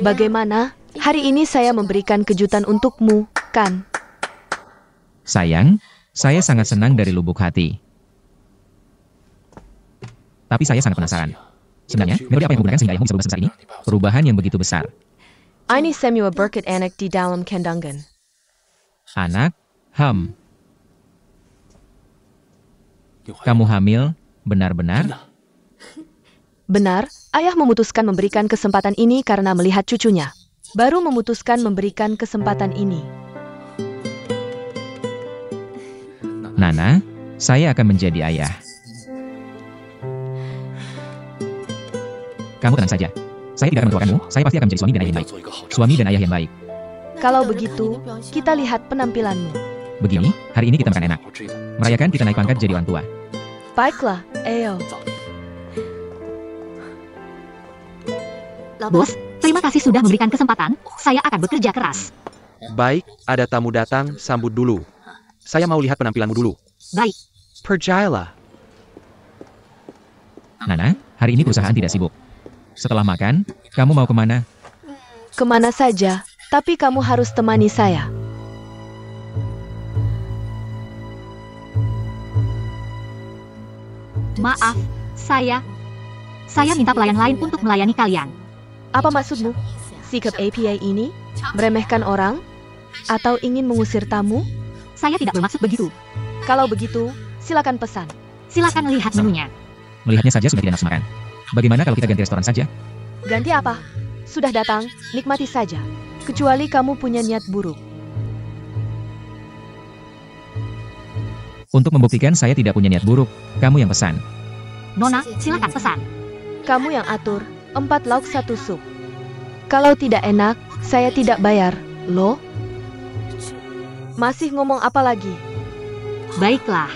Bagaimana? Hari ini saya memberikan kejutan untukmu, kan? Sayang, saya sangat senang dari lubuk hati. Tapi saya sangat penasaran. Sebenarnya, metode apa yang menggunakan sehingga ayahmu bisa berubah sebesar ini? Perubahan yang begitu besar. Ini semua berkat anak di dalam kandungan. Anak, kamu hamil, benar-benar? Benar, ayah memutuskan memberikan kesempatan ini karena melihat cucunya. Baru memutuskan memberikan kesempatan ini. Nana, saya akan menjadi ayah. Kamu tenang saja. Saya tidak akan mendoakanmu, saya pasti akan menjadi suami dan ayah yang baik. Suami dan ayah yang baik. Kalau begitu, kita lihat penampilanmu. Begini, hari ini kita makan enak. Merayakan kita naik pangkat jadi orang tua. Baiklah, ayo. Bos, terima kasih sudah memberikan kesempatan. Saya akan bekerja keras. Baik, ada tamu datang, sambut dulu. Saya mau lihat penampilanmu dulu. Baik. Percayalah. Nana, hari ini perusahaan tidak sibuk. Setelah makan, kamu mau kemana? Kemana saja, tapi kamu harus temani saya. Maaf, saya minta pelayan lain untuk melayani kalian. Apa maksudmu? Sikap APA ini? Meremehkan orang? Atau ingin mengusir tamu? Saya tidak bermaksud begitu. Kalau begitu, silakan pesan. Silakan lihat menunya. Melihatnya saja sudah tidak nafsu makan. Bagaimana kalau kita ganti restoran saja? Ganti apa? Sudah datang, nikmati saja. Kecuali kamu punya niat buruk. Untuk membuktikan saya tidak punya niat buruk, kamu yang pesan. Nona, silakan pesan. Kamu yang atur, 4 lauk 1 sup. Kalau tidak enak, saya tidak bayar, loh. Masih ngomong apa lagi? Baiklah.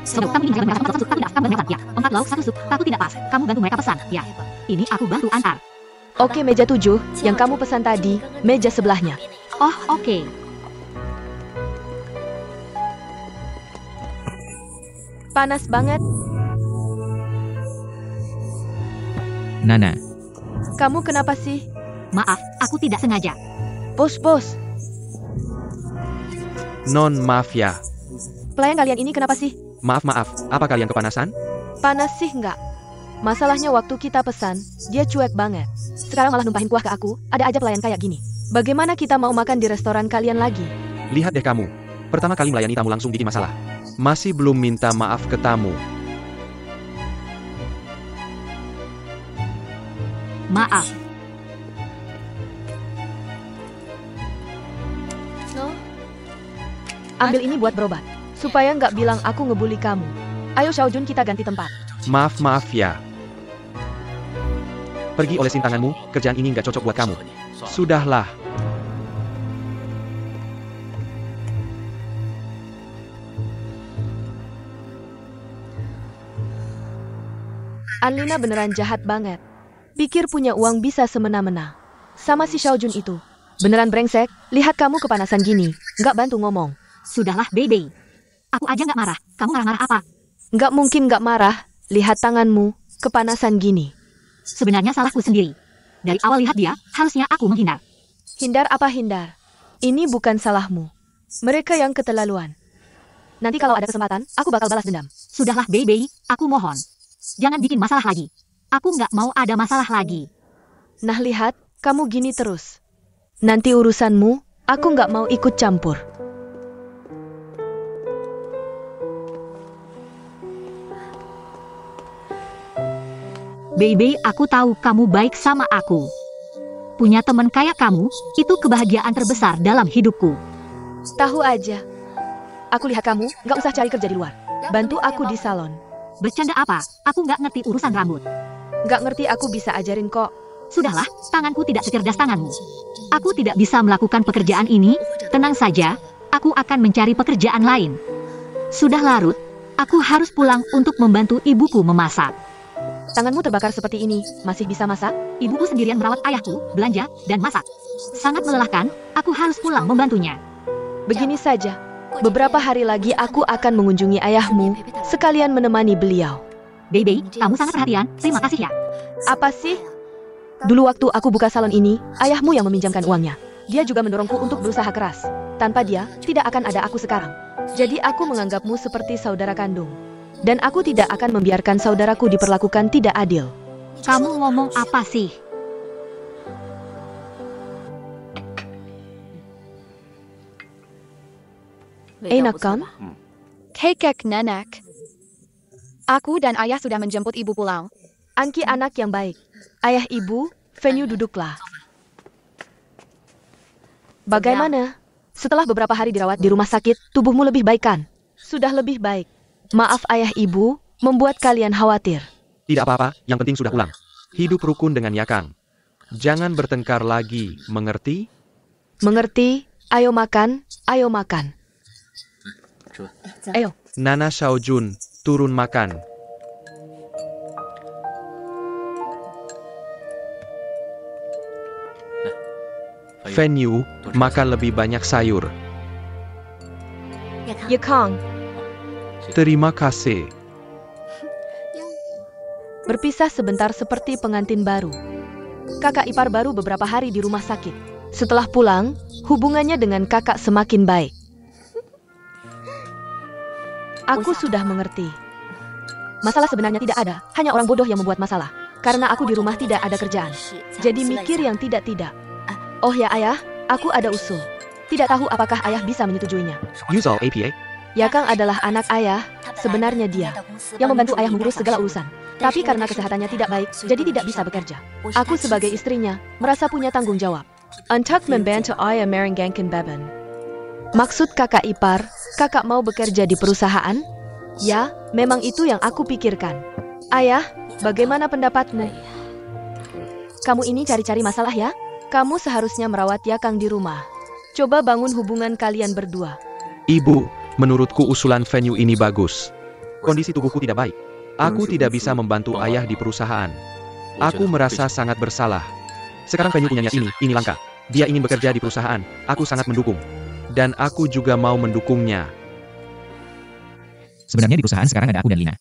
Sebut kamu ingin jalan mereka 4 lauk 1 sup, tapi kamu banyak ya. 4 lauk 1 sup, tapi tidak pas. Kamu bantu mereka pesan, ya. Ini aku bantu antar. Oke, meja 7, yang kamu pesan tadi, meja sebelahnya. Oh, oke. Panas banget. Nana, Kamu kenapa sih? Maaf, aku tidak sengaja. Bos. Non, maaf ya. Pelayan kalian ini kenapa sih? Maaf, apa kalian kepanasan? Panas sih enggak? Masalahnya waktu kita pesan, dia cuek banget. Sekarang malah numpahin kuah ke aku, ada aja pelayan kayak gini. Bagaimana kita mau makan di restoran kalian lagi? Lihat deh kamu. Pertama kali melayani tamu langsung bikin masalah. Masih belum minta maaf ke tamu. Maaf. Ambil ini buat berobat. Supaya nggak bilang aku ngebully kamu. Ayo Xiaojun, kita ganti tempat. Maaf ya. Pergi olesin tanganmu, kerjaan ini nggak cocok buat kamu. Sudahlah. Anlina beneran jahat banget. Pikir punya uang bisa semena-mena. Sama si Xiaojun itu. Beneran brengsek, lihat kamu kepanasan gini. Nggak bantu ngomong. Sudahlah, Baby. Aku aja nggak marah. Kamu marah-marah apa? Nggak mungkin nggak marah. Lihat tanganmu, kepanasan gini. Sebenarnya salahku sendiri. Dari awal lihat dia, harusnya aku menghindar. Hindar apa hindar? Ini bukan salahmu. Mereka yang keterlaluan. Nanti kalau ada kesempatan, aku bakal balas dendam. Sudahlah, Baby. Aku mohon. Jangan bikin masalah lagi. Aku nggak mau ada masalah lagi. Nah lihat, kamu gini terus. Nanti urusanmu, aku nggak mau ikut campur. Baby, aku tahu kamu baik sama aku. Punya teman kayak kamu, itu kebahagiaan terbesar dalam hidupku. Tahu aja. Aku lihat kamu, nggak usah cari kerja di luar. Bantu aku di salon. Bercanda apa? Aku nggak ngerti urusan rambut. Nggak ngerti, aku bisa ajarin kok. Sudahlah, tanganku tidak secerdas tanganmu. Aku tidak bisa melakukan pekerjaan ini. Tenang saja, aku akan mencari pekerjaan lain. Sudah larut, aku harus pulang untuk membantu ibuku memasak. Tanganmu terbakar seperti ini, masih bisa masak? Ibuku sendirian merawat ayahku, belanja, dan masak. Sangat melelahkan, aku harus pulang membantunya. Begini saja, beberapa hari lagi aku akan mengunjungi ayahmu, sekalian menemani beliau. Baby, kamu sangat perhatian, terima kasih ya. Apa sih? Dulu waktu aku buka salon ini, ayahmu yang meminjamkan uangnya. Dia juga mendorongku untuk berusaha keras. Tanpa dia, tidak akan ada aku sekarang. Jadi aku menganggapmu seperti saudara kandung. Dan aku tidak akan membiarkan saudaraku diperlakukan tidak adil. Kamu ngomong apa sih? Enak kan? Kekek nenek. Aku dan ayah sudah menjemput ibu pulang. Angki anak yang baik. Ayah ibu, Venue duduklah. Bagaimana? Setelah beberapa hari dirawat di rumah sakit, tubuhmu lebih baik kan? Sudah lebih baik. Maaf ayah ibu, membuat kalian khawatir. Tidak apa-apa, yang penting sudah pulang. Hidup rukun dengan Yakang. Jangan bertengkar lagi, mengerti? Mengerti? Ayo makan, ayo makan. Ayo. Nana Xiaojun, turun makan. Venue, makan lebih banyak sayur. Yakang, Terima kasih. berpisah sebentar seperti pengantin baru. Kakak ipar baru beberapa hari di rumah sakit. Setelah pulang, hubungannya dengan kakak semakin baik. Aku sudah mengerti. Masalah sebenarnya tidak ada, hanya orang bodoh yang membuat masalah. Karena aku di rumah tidak ada kerjaan. Jadi mikir yang tidak-tidak. Oh ya ayah, aku ada usul. Tidak tahu apakah ayah bisa menyetujuinya. Usual APA. Yakang adalah anak ayah, sebenarnya dia yang membantu ayah mengurus segala urusan. Tapi karena kesehatannya tidak baik, jadi tidak bisa bekerja. Aku sebagai istrinya, merasa punya tanggung jawab. Untuk membantu ayah merenggangkan beban. Maksud kakak ipar, kakak mau bekerja di perusahaan? Ya, memang itu yang aku pikirkan. Ayah, bagaimana pendapatmu? Kamu ini cari-cari masalah ya? Kamu seharusnya merawat Yakang di rumah. Coba bangun hubungan kalian berdua. Ibu, menurutku usulan Venue ini bagus. Kondisi tubuhku tidak baik. Aku tidak bisa membantu ayah di perusahaan. Aku merasa sangat bersalah. Sekarang Venue punya niat ini langka. Dia ingin bekerja di perusahaan. Aku sangat mendukung. Dan aku juga mau mendukungnya. Sebenarnya di perusahaan sekarang ada aku dan Lina.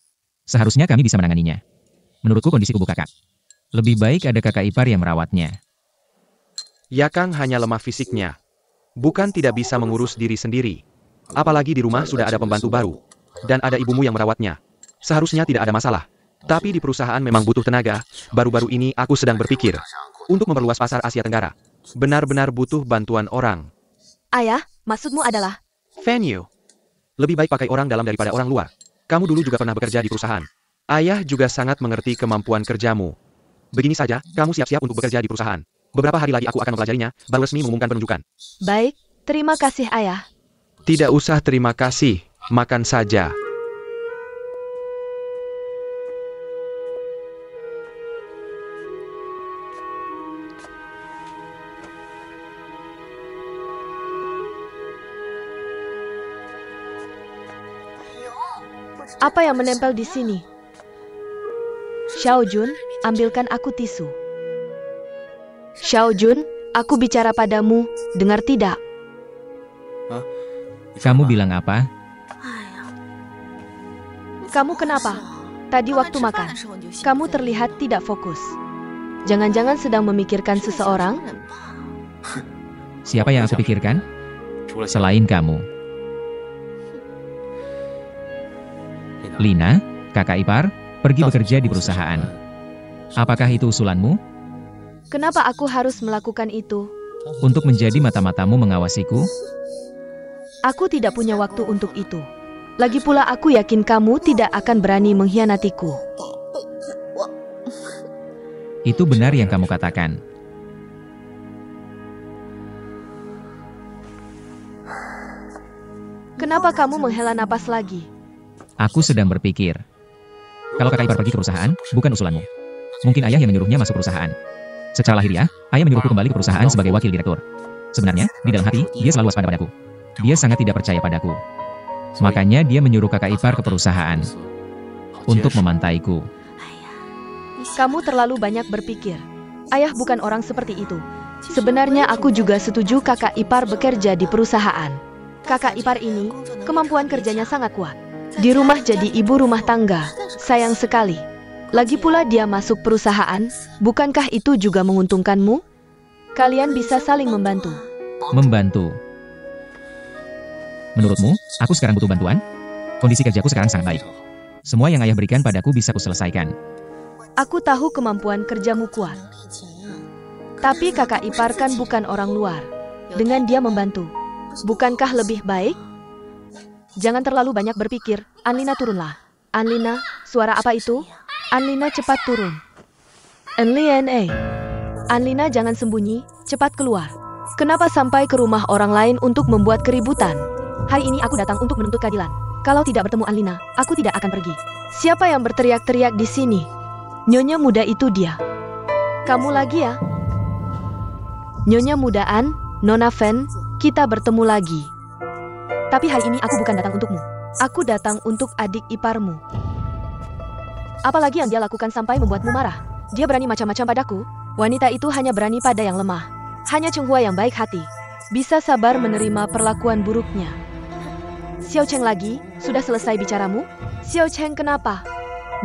Seharusnya kami bisa menanganinya. Menurutku kondisi tubuh kakak. Lebih baik ada kakak ipar yang merawatnya. Yakang hanya lemah fisiknya. Bukan tidak bisa mengurus diri sendiri. Apalagi di rumah sudah ada pembantu baru. Dan ada ibumu yang merawatnya. Seharusnya tidak ada masalah. Tapi di perusahaan memang butuh tenaga. Baru-baru ini aku sedang berpikir. Untuk memperluas pasar Asia Tenggara. Benar-benar butuh bantuan orang. Ayah, maksudmu adalah? Venue. Lebih baik pakai orang dalam daripada orang luar. Kamu dulu juga pernah bekerja di perusahaan. Ayah juga sangat mengerti kemampuan kerjamu. Begini saja, kamu siap-siap untuk bekerja di perusahaan. Beberapa hari lagi aku akan mempelajarinya, baru resmi mengumumkan penunjukan. Baik, terima kasih ayah. Tidak usah terima kasih, makan saja. Apa yang menempel di sini? Xiaojun, ambilkan aku tisu. Xiaojun, aku bicara padamu, dengar tidak? Kamu bilang apa? Kamu kenapa? Tadi waktu makan, kamu terlihat tidak fokus. Jangan-jangan sedang memikirkan seseorang? Siapa yang aku pikirkan? Selain kamu. Lina, kakak ipar, pergi bekerja di perusahaan. Apakah itu usulanmu? Kenapa aku harus melakukan itu? Untuk menjadi mata-matamu mengawasiku? Aku tidak punya waktu untuk itu. Lagi pula aku yakin kamu tidak akan berani mengkhianatiku. Itu benar yang kamu katakan. Kenapa kamu menghela napas lagi? Aku sedang berpikir. Kalau kakak ipar pergi ke perusahaan, bukan usulanmu. Mungkin ayah yang menyuruhnya masuk perusahaan. Secara lahiriah, ayah menyuruhku kembali ke perusahaan sebagai wakil direktur. Sebenarnya, di dalam hati, dia selalu waspada padaku. Dia sangat tidak percaya padaku. Makanya dia menyuruh kakak ipar ke perusahaan untuk memantaiku. Kamu terlalu banyak berpikir. Ayah bukan orang seperti itu. Sebenarnya aku juga setuju kakak ipar bekerja di perusahaan. Kakak ipar ini, kemampuan kerjanya sangat kuat. Di rumah jadi ibu rumah tangga, sayang sekali. Lagi pula dia masuk perusahaan, bukankah itu juga menguntungkanmu? Kalian bisa saling membantu. Membantu. Menurutmu, aku sekarang butuh bantuan? Kondisi kerjaku sekarang sangat baik. Semua yang ayah berikan padaku bisa kuselesaikan. Aku tahu kemampuan kerjamu kuat. Tapi kakak ipar kan bukan orang luar. Dengan dia membantu, bukankah lebih baik? Jangan terlalu banyak berpikir. Anlina, turunlah. Anlina, suara apa itu? Anlina, cepat turun. Anlina, jangan sembunyi, cepat keluar. Kenapa sampai ke rumah orang lain untuk membuat keributan? Hari ini aku datang untuk menuntut keadilan. Kalau tidak bertemu Anlina, aku tidak akan pergi. Siapa yang berteriak-teriak di sini? Nyonya muda itu dia. Kamu lagi ya? Nyonya mudaan, Nona Fen, kita bertemu lagi. Tapi hari ini aku bukan datang untukmu. Aku datang untuk adik iparmu. Apalagi yang dia lakukan sampai membuatmu marah? Dia berani macam-macam padaku. Wanita itu hanya berani pada yang lemah. Hanya Chunghua yang baik hati. Bisa sabar menerima perlakuan buruknya. Xiao Cheng lagi, sudah selesai bicaramu? Xiao Cheng kenapa?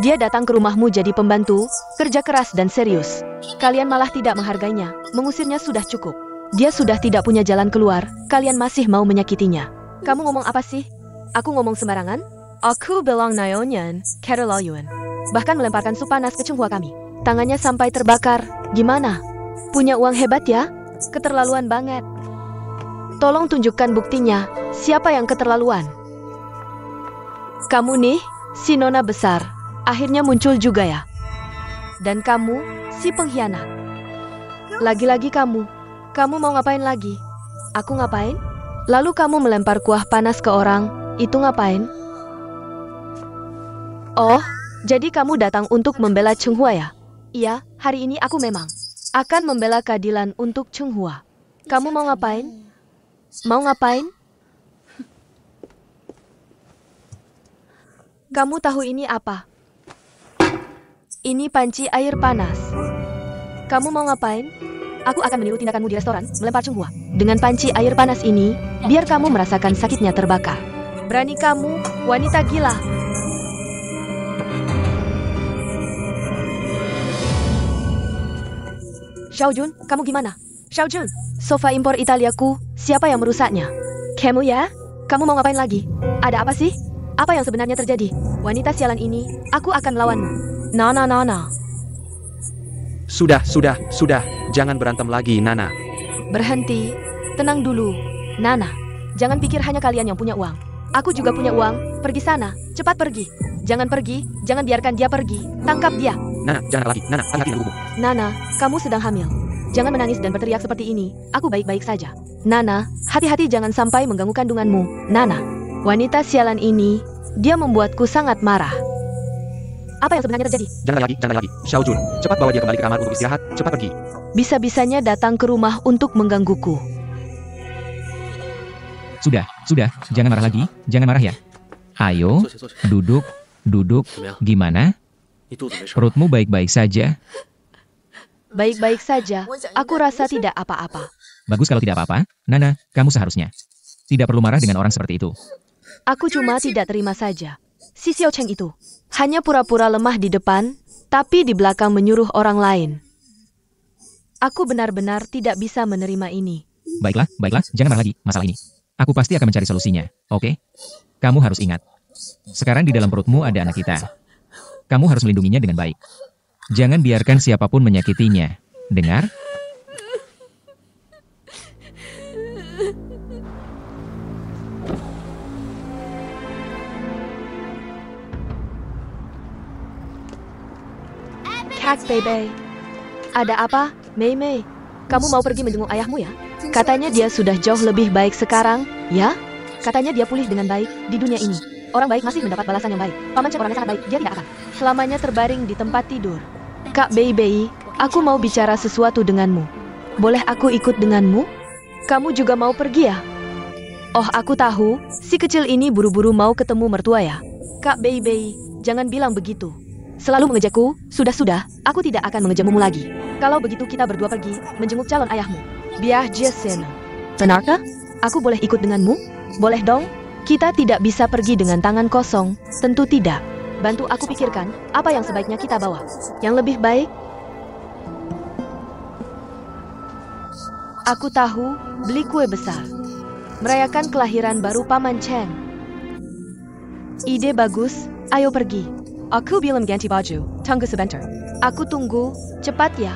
Dia datang ke rumahmu jadi pembantu, kerja keras dan serius. Kalian malah tidak menghargainya, mengusirnya sudah cukup. Dia sudah tidak punya jalan keluar, kalian masih mau menyakitinya. Kamu ngomong apa sih? Aku ngomong sembarangan? Aku bilang Naonyan, Keraloyuan. Bahkan melemparkan sup panas ke Chunghua kami. Tangannya sampai terbakar. Gimana? Punya uang hebat ya? Keterlaluan banget. Tolong tunjukkan buktinya. Siapa yang keterlaluan? Kamu nih, si nona besar. Akhirnya muncul juga ya. Dan kamu, si pengkhianat. Lagi-lagi kamu. Kamu mau ngapain lagi? Aku ngapain? Lalu kamu melempar kuah panas ke orang. Itu ngapain? Oh, jadi kamu datang untuk membela Chunghua ya? Iya, hari ini aku memang akan membela keadilan untuk Chunghua. Kamu mau ngapain? Mau ngapain? Kamu tahu ini apa? Ini panci air panas. Kamu mau ngapain? Aku akan meniru tindakanmu di restoran, melempar Chunghua. Dengan panci air panas ini, biar kamu merasakan sakitnya terbakar. Berani kamu, wanita gila. Xiaojun, kamu gimana? Xiaojun, sofa impor Italiaku, siapa yang merusaknya? Kamu ya? Kamu mau ngapain lagi? Ada apa sih? Apa yang sebenarnya terjadi? Wanita sialan ini, aku akan lawanmu. Nana. Sudah. Jangan berantem lagi, Nana. Berhenti. Tenang dulu. Nana, jangan pikir hanya kalian yang punya uang. Aku juga punya uang. Pergi sana. Cepat pergi. Jangan pergi. Jangan biarkan dia pergi. Tangkap dia. Nana, jangan lagi. Nana, hati-hati dengan ibumu. Nana, kamu sedang hamil. Jangan menangis dan berteriak seperti ini. Aku baik-baik saja. Nana, hati-hati jangan sampai mengganggu kandunganmu. Nana, wanita sialan ini, dia membuatku sangat marah. Apa yang sebenarnya terjadi? Jangan lagi. Xiaojun, cepat bawa dia kembali ke kamar untuk istirahat. Cepat pergi. Bisa-bisanya datang ke rumah untuk menggangguku. Sudah. Jangan marah lagi. Jangan marah ya. Ayo, duduk. Gimana? Perutmu baik-baik saja? Baik-baik saja. Aku rasa tidak apa-apa. Bagus kalau tidak apa-apa. Nana, kamu seharusnya tidak perlu marah dengan orang seperti itu. Aku cuma tidak terima saja. Si Xiao Cheng itu hanya pura-pura lemah di depan, tapi di belakang menyuruh orang lain. Aku benar-benar tidak bisa menerima ini. Baiklah, jangan marah lagi masalah ini. Aku pasti akan mencari solusinya, oke? Kamu harus ingat, sekarang di dalam perutmu ada anak kita. Kamu harus melindunginya dengan baik. Jangan biarkan siapapun menyakitinya. Dengar? Kak Bebe. Ada apa, Mei Mei? Kamu mau pergi menjenguk ayahmu ya? Katanya dia sudah jauh lebih baik sekarang, ya? Katanya dia pulih dengan baik di dunia ini. Orang baik masih mendapat balasan yang baik. Paman Chen orangnya sangat baik, dia tidak akan selamanya terbaring di tempat tidur. Kak Bei Bei, aku mau bicara sesuatu denganmu. Boleh aku ikut denganmu? Kamu juga mau pergi ya? Oh, aku tahu, si kecil ini buru-buru mau ketemu mertua ya. Kak Bei Bei, jangan bilang begitu. Selalu mengejakku, sudah-sudah, aku tidak akan mengejamumu lagi. Kalau begitu kita berdua pergi, menjenguk calon ayahmu. Biar Jason. Benarkah? Aku boleh ikut denganmu? Boleh dong? Kita tidak bisa pergi dengan tangan kosong, tentu tidak. Bantu aku pikirkan, apa yang sebaiknya kita bawa. Yang lebih baik? Aku tahu, beli kue besar. Merayakan kelahiran baru Paman Chen. Ide bagus, ayo pergi. Aku bilang ganti baju, tunggu sebentar. Aku tunggu, cepat ya.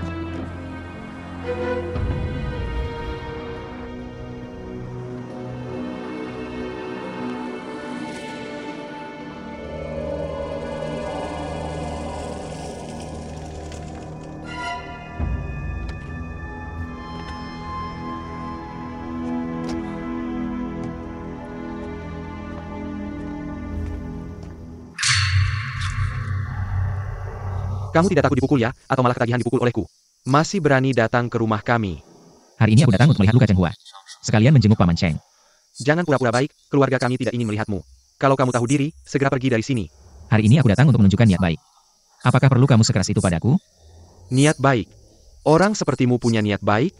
Kamu tidak takut dipukul ya, atau malah ketagihan dipukul olehku? Masih berani datang ke rumah kami. Hari ini aku datang untuk melihat luka Chen Hua. Sekalian menjenguk Paman Cheng. Jangan pura-pura baik, keluarga kami tidak ingin melihatmu. Kalau kamu tahu diri, segera pergi dari sini. Hari ini aku datang untuk menunjukkan niat baik. Apakah perlu kamu sekeras itu padaku? Niat baik. Orang sepertimu punya niat baik?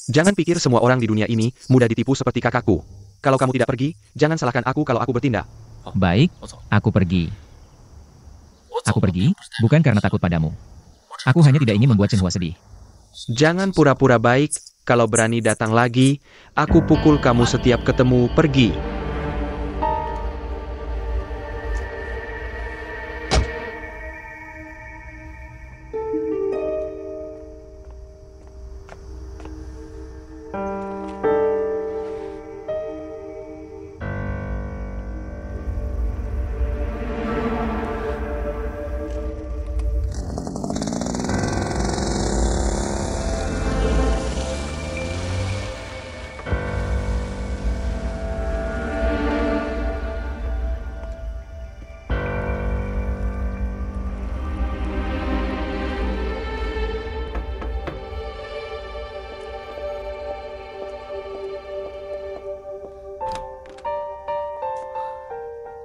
Jangan pikir semua orang di dunia ini mudah ditipu seperti kakakku. Kalau kamu tidak pergi, jangan salahkan aku kalau aku bertindak. Baik, aku pergi. Aku pergi, bukan karena takut padamu. Aku hanya tidak ingin membuat Chen Hua sedih. Jangan pura-pura baik, kalau berani datang lagi, aku pukul kamu setiap ketemu, pergi.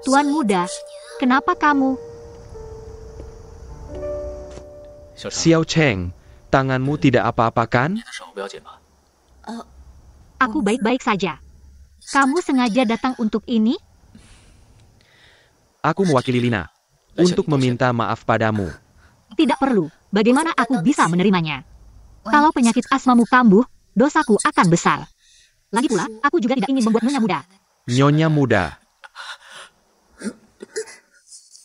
Tuan muda, kenapa kamu? Xiao Cheng, tanganmu tidak apa-apa kan? Aku baik-baik saja. Kamu sengaja datang untuk ini? Aku mewakili Lina untuk meminta maaf padamu. Tidak perlu. Bagaimana aku bisa menerimanya? Kalau penyakit asmamu kambuh, dosaku akan besar. Lagi pula, aku juga tidak ingin membuat nyonya muda. Nyonya muda.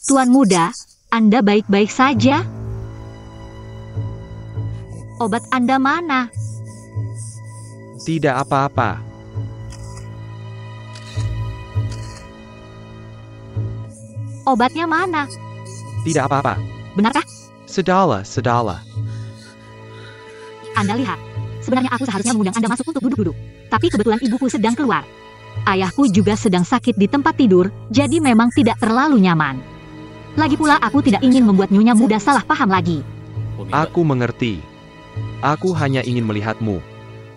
Tuan muda, Anda baik-baik saja? Obat Anda mana? Tidak apa-apa. Obatnya mana? Tidak apa-apa. Benarkah? Sedala. Anda lihat. Sebenarnya aku seharusnya mengundang Anda masuk untuk duduk-duduk. Tapi kebetulan ibuku sedang keluar. Ayahku juga sedang sakit di tempat tidur, jadi memang tidak terlalu nyaman. Lagi pula aku tidak ingin membuat nyonya muda salah paham lagi. Aku mengerti. Aku hanya ingin melihatmu.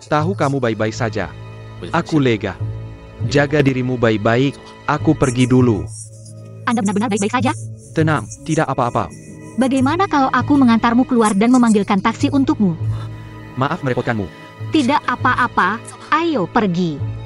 Tahu kamu baik-baik saja. Aku lega. Jaga dirimu baik-baik, aku pergi dulu. Anda benar-benar baik-baik saja? Tenang, tidak apa-apa. Bagaimana kalau aku mengantarmu keluar dan memanggilkan taksi untukmu? Maaf merepotkanmu. Tidak apa-apa, ayo pergi.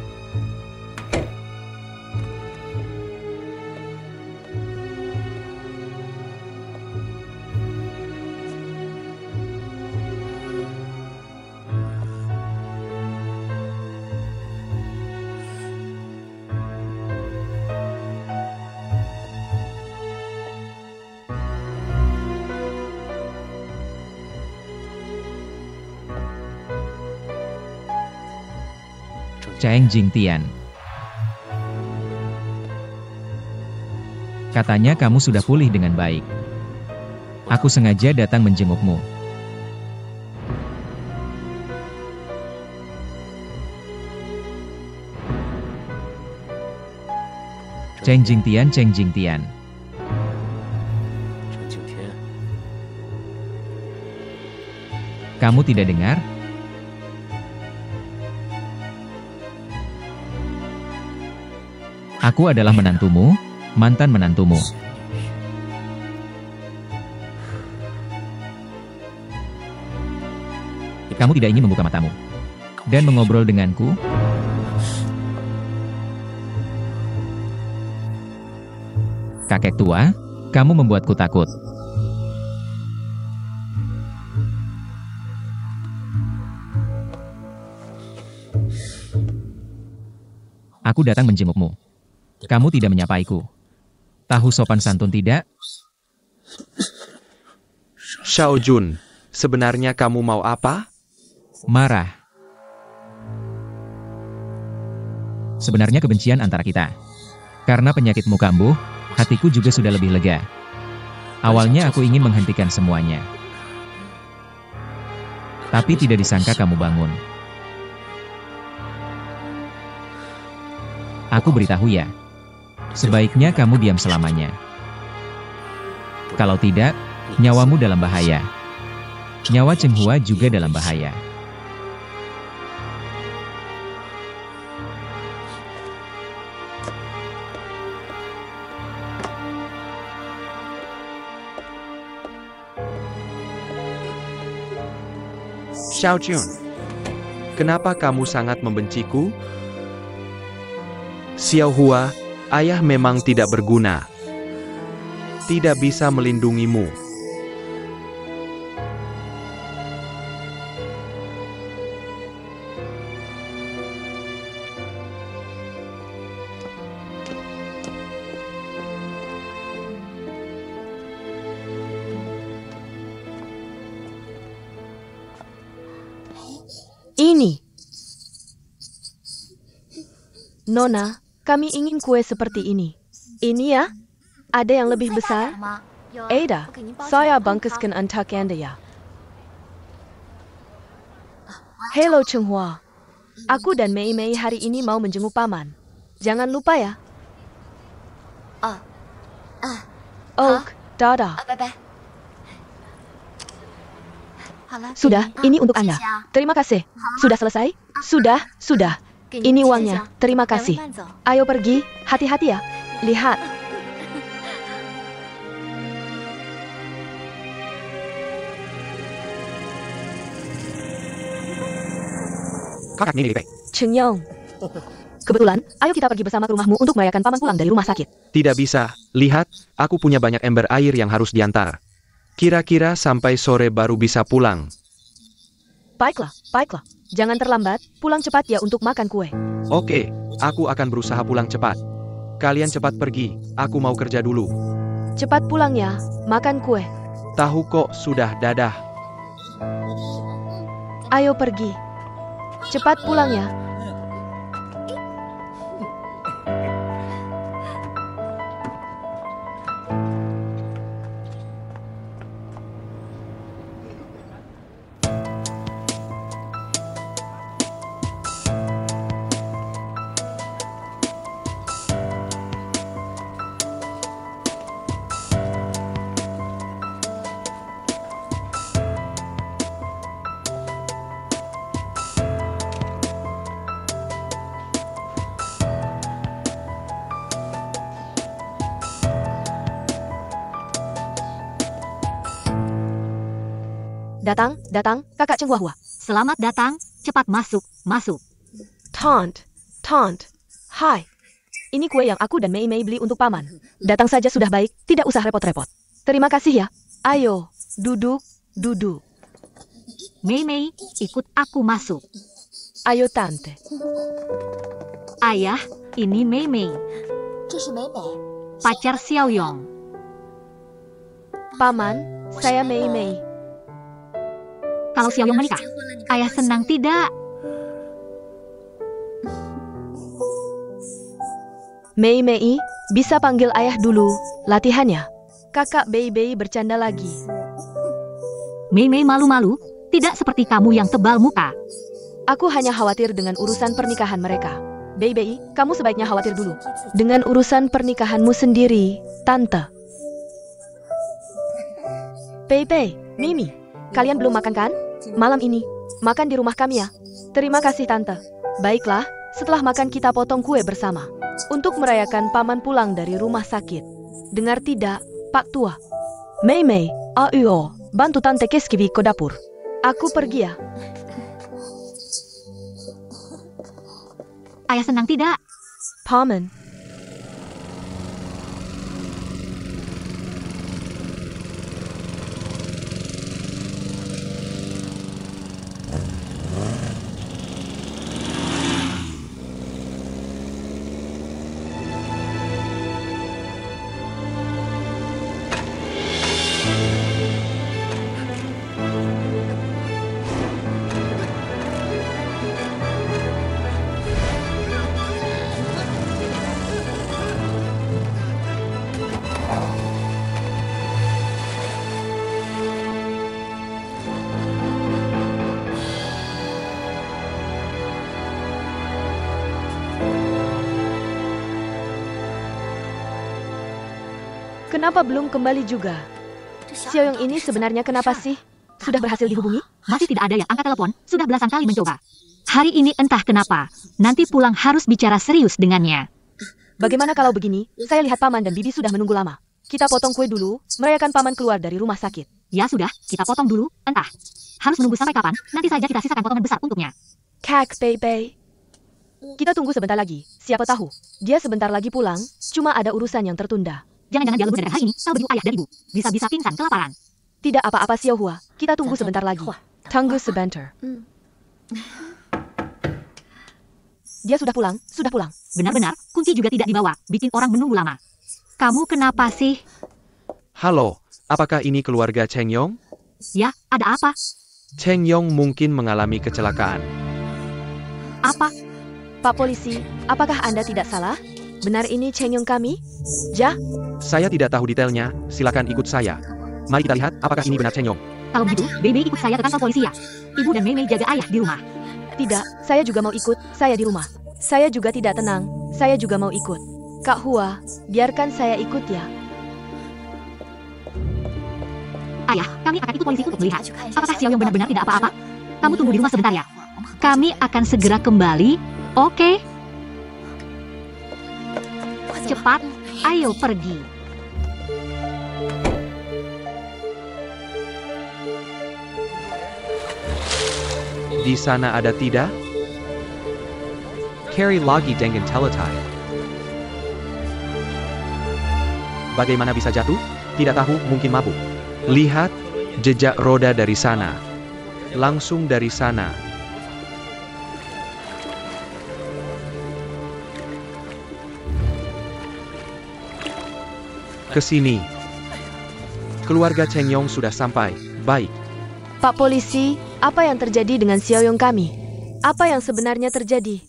Cheng Jingtian. Katanya kamu sudah pulih dengan baik. Aku sengaja datang menjengukmu. Cheng Jingtian, Cheng Jingtian. Kamu tidak dengar? Aku adalah menantumu, mantan menantumu. Kamu tidak ingin membuka matamu dan mengobrol denganku? Kakek tua, kamu membuatku takut. Aku datang menjengukmu. Kamu tidak menyapaiku. Tahu sopan santun tidak? Xiao Jun, sebenarnya kamu mau apa? Marah. Sebenarnya kebencian antara kita. Karena penyakitmu kambuh, hatiku juga sudah lebih lega. Awalnya aku ingin menghentikan semuanya. Tapi tidak disangka kamu bangun. Aku beritahu ya. Sebaiknya kamu diam selamanya. Kalau tidak, nyawamu dalam bahaya. Nyawa Cheng Hua juga dalam bahaya. Xiao Jun, kenapa kamu sangat membenciku? Xiao Hua, ayah memang tidak berguna. Tidak bisa melindungimu. Ini. Nona, kami ingin kue seperti ini. Ini ya? Ada yang lebih besar? Ada, saya bangkiskan untuk Anda ya. Halo Cheng Hua. Aku dan Mei Mei hari ini mau menjenguk paman. Jangan lupa ya. Oak, dadah. Sudah, ini untuk Anda. Terima kasih. Sudah selesai? Sudah. Ini uangnya. Terima kasih. Ayo pergi, hati-hati ya. Lihat. Kakak Nini Lipei. Cheng Yong. Kebetulan, ayo kita pergi bersama ke rumahmu untuk merayakan paman pulang dari rumah sakit. Tidak bisa. Lihat, aku punya banyak ember air yang harus diantar. Kira-kira sampai sore baru bisa pulang. Baiklah. Jangan terlambat, pulang cepat ya untuk makan kue. Oke, aku akan berusaha pulang cepat. Kalian cepat pergi, aku mau kerja dulu. Cepat pulang ya, makan kue. Tahu kok sudah dadah. Ayo pergi. Cepat pulang ya. Datang, kakak Cheng Hua. Selamat datang, cepat masuk. Tante. Hai. Ini kue yang aku dan Mei Mei beli untuk paman. Datang saja sudah baik, tidak usah repot-repot. Terima kasih ya. Ayo, duduk. Mei Mei, ikut aku masuk. Ayo tante. Ayah, ini Mei Mei. Pacar Xiao Yong. Paman, saya Mei Mei. Kalau Xiao Yong menikah, ayah senang tidak? Mei Mei, bisa panggil ayah dulu, latihannya. Kakak Bei Bei bercanda lagi. Mei Mei malu-malu, tidak seperti kamu yang tebal muka. Aku hanya khawatir dengan urusan pernikahan mereka. Baby, kamu sebaiknya khawatir dulu dengan urusan pernikahanmu sendiri, Tante. Baby, Mimi, kalian belum makan kan? Malam ini, makan di rumah kami ya. Terima kasih Tante. Baiklah, setelah makan kita potong kue bersama. Untuk merayakan paman pulang dari rumah sakit. Dengar tidak, Pak Tua? Mei Mei, AUO, bantu Tante Keskibi ke dapur. Aku pergi ya. Ayah senang tidak? Paman. Kenapa belum kembali juga? Xiaoyong ini sebenarnya kenapa sih? Sudah berhasil dihubungi? Masih tidak ada yang angkat telepon, sudah belasan kali mencoba. Hari ini entah kenapa, nanti pulang harus bicara serius dengannya. Bagaimana kalau begini? Saya lihat Paman dan Bibi sudah menunggu lama. Kita potong kue dulu, merayakan Paman keluar dari rumah sakit. Ya sudah, kita potong dulu, entah. Harus menunggu sampai kapan, nanti saja kita sisakan potongan besar untuknya. Kak, Baby. Kita tunggu sebentar lagi, siapa tahu. Dia sebentar lagi pulang, cuma ada urusan yang tertunda. Jangan-jangan dia lembur dari hari ini, tahu begitu ayah dan ibu. Bisa-bisa pingsan kelaparan. Tidak apa-apa Xiao Hua, kita tunggu sebentar lagi. Tunggu sebentar. Dia sudah pulang, sudah pulang. Benar-benar, kunci juga tidak dibawa, bikin orang menunggu lama. Kamu kenapa sih? Halo, apakah ini keluarga Cheng Yong? Ya, ada apa? Cheng Yong mungkin mengalami kecelakaan. Apa? Pak Polisi, apakah Anda tidak salah? Benar ini Cheng Yong kami? Ja? Saya tidak tahu detailnya, silakan ikut saya. Mari kita lihat apakah ini benar Cheng Yong. Kalau begitu, Baby ikut saya ke kantor polisi ya. Ibu dan Mei Mei jaga ayah di rumah. Tidak, saya juga mau ikut, saya di rumah. Saya juga tidak tenang, saya juga mau ikut. Kak Hua, biarkan saya ikut ya. Ayah, kami akan ikut polisi untuk melihat apakah Xiaoyong benar-benar tidak apa-apa. Kamu tunggu di rumah sebentar ya. Kami akan segera kembali, oke? Cepat, ayo pergi. Di sana ada tidak? Carry lagi dengan teletai. Bagaimana bisa jatuh? Tidak tahu, mungkin mabuk. Lihat, jejak roda dari sana. Langsung dari sana. Ke sini. Keluarga Cheng Yong sudah sampai. Baik. Pak Polisi, apa yang terjadi dengan Xiaoyong kami? Apa yang sebenarnya terjadi?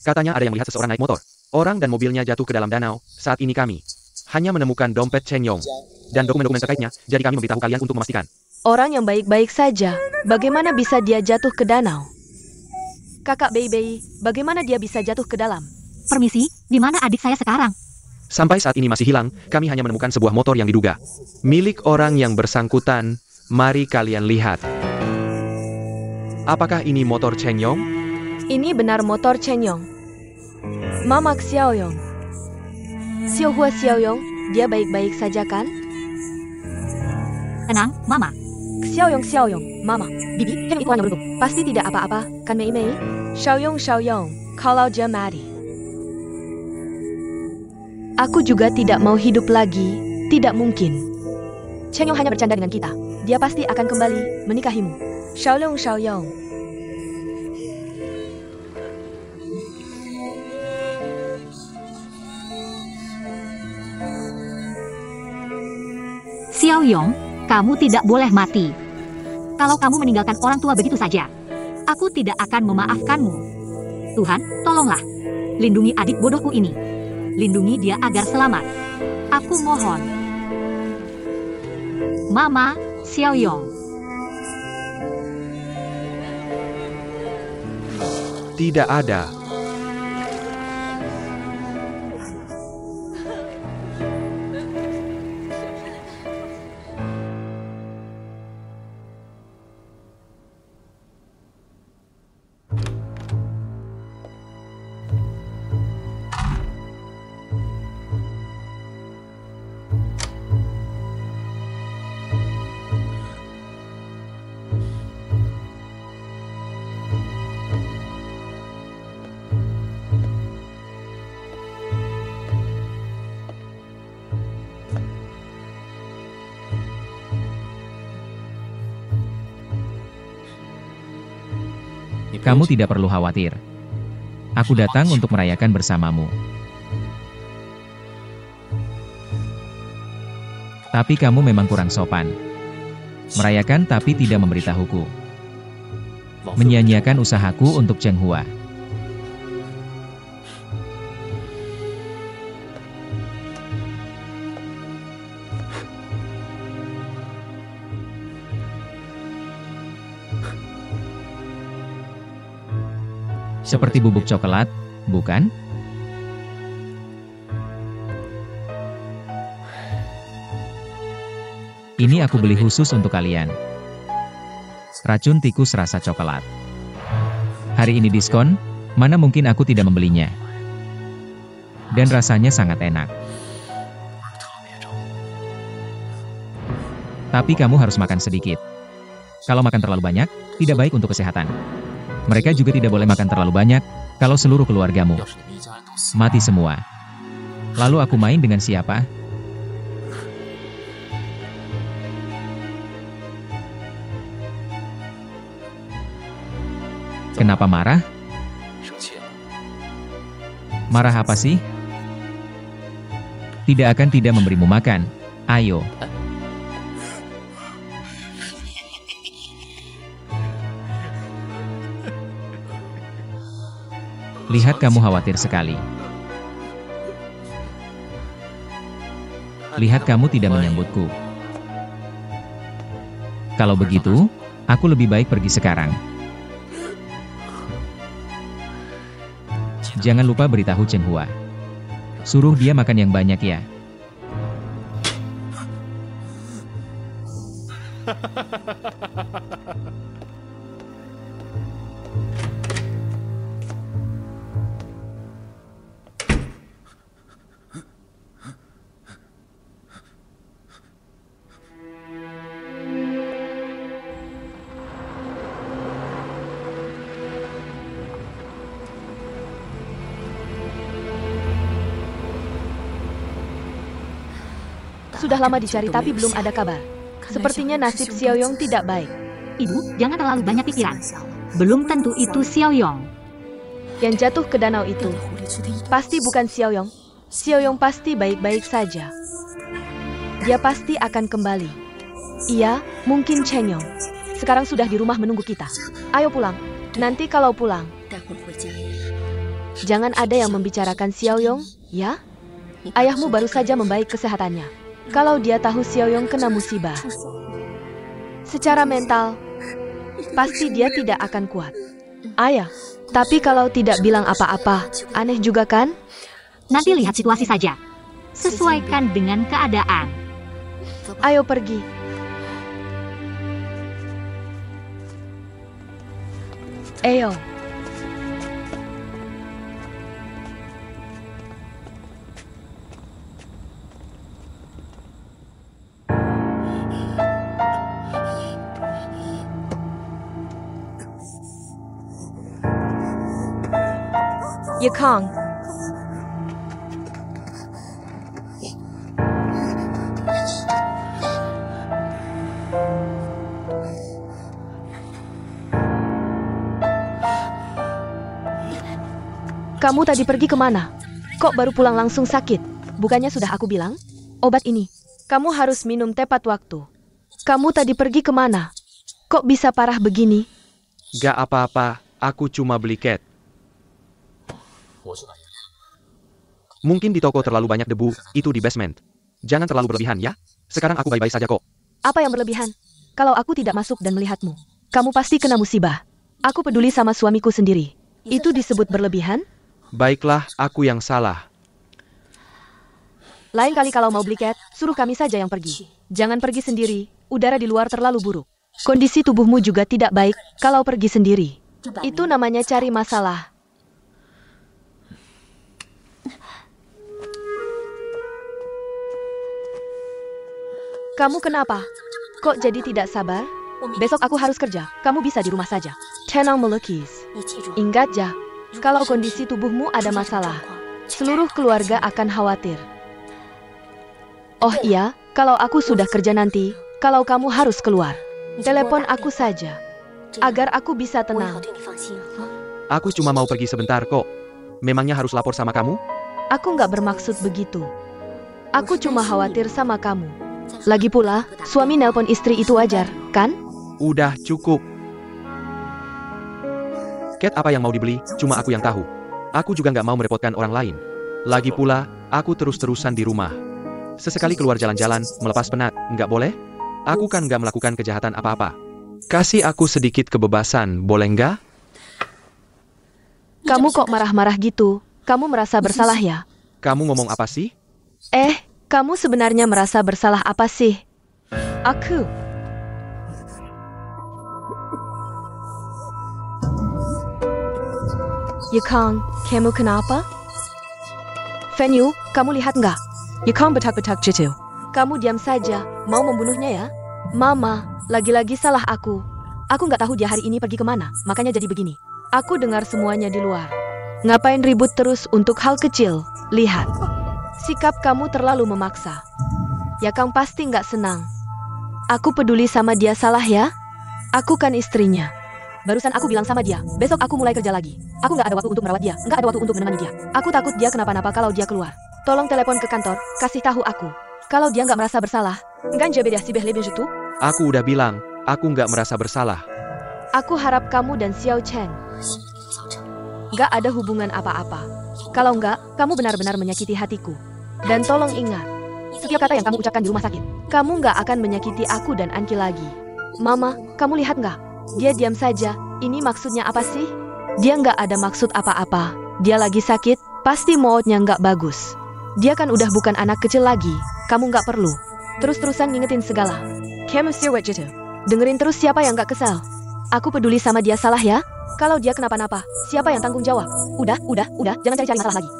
Katanya ada yang melihat seseorang naik motor. Orang dan mobilnya jatuh ke dalam danau. Saat ini kami hanya menemukan dompet Cheng Yong dan dokumen-dokumen terkaitnya, jadi kami memberitahu kalian untuk memastikan. Orang yang baik-baik saja, bagaimana bisa dia jatuh ke danau? Kakak Baby, bagaimana dia bisa jatuh ke dalam? Permisi, di mana adik saya sekarang? Sampai saat ini masih hilang, kami hanya menemukan sebuah motor yang diduga milik orang yang bersangkutan. Mari kalian lihat. Apakah ini motor Cheng Yong? Ini benar motor Cheng Yong. Mama Xiaoyong. Xiao Hua Xiaoyong, dia baik-baik saja kan? Tenang, Mama. Xiaoyong, Mama. Bibi, yang itu hanya beruntung. Pasti tidak apa-apa, kan Mei Mei? Xiaoyong, kalau dia mati. Aku juga tidak mau hidup lagi, tidak mungkin. Cheng Yong hanya bercanda dengan kita. Dia pasti akan kembali menikahimu. Xiaoyong. Xiaoyong, kamu tidak boleh mati. Kalau kamu meninggalkan orang tua begitu saja, aku tidak akan memaafkanmu. Tuhan, tolonglah. Lindungi adik bodohku ini. Lindungi dia agar selamat. Aku mohon. Mama, Xiaoyong. Tidak ada. Kamu tidak perlu khawatir. Aku datang untuk merayakan bersamamu. Tapi kamu memang kurang sopan. Merayakan tapi tidak memberitahuku. Menyia-nyiakan usahaku untuk Cheng Hua. Seperti bubuk coklat, bukan? Ini aku beli khusus untuk kalian. Racun tikus rasa coklat. Hari ini diskon, mana mungkin aku tidak membelinya. Dan rasanya sangat enak. Tapi kamu harus makan sedikit. Kalau makan terlalu banyak, tidak baik untuk kesehatan. Mereka juga tidak boleh makan terlalu banyak, kalau seluruh keluargamu mati semua. Lalu aku main dengan siapa? Kenapa marah? Marah apa sih? Tidak akan tidak memberimu makan. Ayo. Lihat kamu khawatir sekali. Lihat kamu tidak menyambutku. Kalau begitu, aku lebih baik pergi sekarang. Jangan lupa beritahu Cheng Hua. Suruh dia makan yang banyak ya. Sudah lama dicari tapi belum ada kabar. Sepertinya nasib Xiaoyong tidak baik. Ibu, jangan terlalu banyak pikiran. Belum tentu itu Xiaoyong. Yang jatuh ke danau itu pasti bukan Xiaoyong. Xiaoyong pasti baik-baik saja. Dia pasti akan kembali. Iya, mungkin Cheng Yong. Sekarang sudah di rumah menunggu kita. Ayo pulang. Nanti kalau pulang, jangan ada yang membicarakan Xiaoyong, ya? Ayahmu baru saja membaik kesehatannya. Kalau dia tahu Xiaoyong kena musibah, secara mental, pasti dia tidak akan kuat. Ayah, tapi kalau tidak bilang apa-apa, aneh juga kan? Nanti lihat situasi saja. Sesuaikan dengan keadaan. Ayo pergi. Ayo. Yekang. Kamu tadi pergi kemana? Kok baru pulang langsung sakit? Bukannya sudah aku bilang? Obat ini, kamu harus minum tepat waktu. Kamu tadi pergi kemana? Kok bisa parah begini? Gak apa-apa, aku cuma beli cat. Mungkin di toko terlalu banyak debu, itu di basement. Jangan terlalu berlebihan ya. Sekarang aku baik-baik saja kok. Apa yang berlebihan? Kalau aku tidak masuk dan melihatmu, kamu pasti kena musibah. Aku peduli sama suamiku sendiri. Itu disebut berlebihan? Baiklah, aku yang salah. Lain kali kalau mau beli cat, suruh kami saja yang pergi. Jangan pergi sendiri, udara di luar terlalu buruk. Kondisi tubuhmu juga tidak baik kalau pergi sendiri. Itu namanya cari masalah. Kamu kenapa? Kok jadi tidak sabar? Besok aku harus kerja, kamu bisa di rumah saja. Tenang melukis. Ingat ya, kalau kondisi tubuhmu ada masalah, seluruh keluarga akan khawatir. Oh iya, kalau aku sudah kerja nanti, kalau kamu harus keluar, telepon aku saja, agar aku bisa tenang. Aku cuma mau pergi sebentar kok. Memangnya harus lapor sama kamu? Aku nggak bermaksud begitu. Aku cuma khawatir sama kamu. Lagi pula, suami nelpon istri itu wajar, kan? Udah cukup. Cat, apa yang mau dibeli, cuma aku yang tahu. Aku juga nggak mau merepotkan orang lain. Lagi pula, aku terus-terusan di rumah. Sesekali keluar jalan-jalan, melepas penat, nggak boleh? Aku kan nggak melakukan kejahatan apa-apa. Kasih aku sedikit kebebasan, boleh nggak? Kamu kok marah-marah gitu? Kamu merasa bersalah ya? Kamu ngomong apa sih? Kamu sebenarnya merasa bersalah apa sih? Aku. Yukong, kamu kenapa? Venue, kamu lihat nggak? Yukong betak-betak gitu. Kamu diam saja, mau membunuhnya ya? Mama, lagi-lagi salah aku. Aku nggak tahu dia hari ini pergi kemana, makanya jadi begini. Aku dengar semuanya di luar. Ngapain ribut terus untuk hal kecil? Lihat. Sikap kamu terlalu memaksa. Ya Kang pasti nggak senang. Aku peduli sama dia salah ya? Aku kan istrinya. Barusan aku bilang sama dia, besok aku mulai kerja lagi. Aku nggak ada waktu untuk merawat dia, nggak ada waktu untuk menemani dia. Aku takut dia kenapa-napa kalau dia keluar. Tolong telepon ke kantor, kasih tahu aku. Kalau dia nggak merasa bersalah. Aku udah bilang, aku nggak merasa bersalah. Aku harap kamu dan Xiao Chen nggak ada hubungan apa-apa. Kalau nggak, kamu benar-benar menyakiti hatiku. Dan tolong ingat, setiap kata yang kamu ucapkan di rumah sakit, kamu nggak akan menyakiti aku dan Anki lagi. Mama, kamu lihat nggak? Dia diam saja. Ini maksudnya apa sih? Dia nggak ada maksud apa-apa. Dia lagi sakit, pasti moodnya nggak bagus. Dia kan udah bukan anak kecil lagi. Kamu nggak perlu terus-terusan ngingetin segala. Kamu sirwet gitu. Dengerin terus siapa yang nggak kesal. Aku peduli sama dia salah ya. Kalau dia kenapa-napa, siapa yang tanggung jawab? Udah, jangan cari-cari masalah lagi.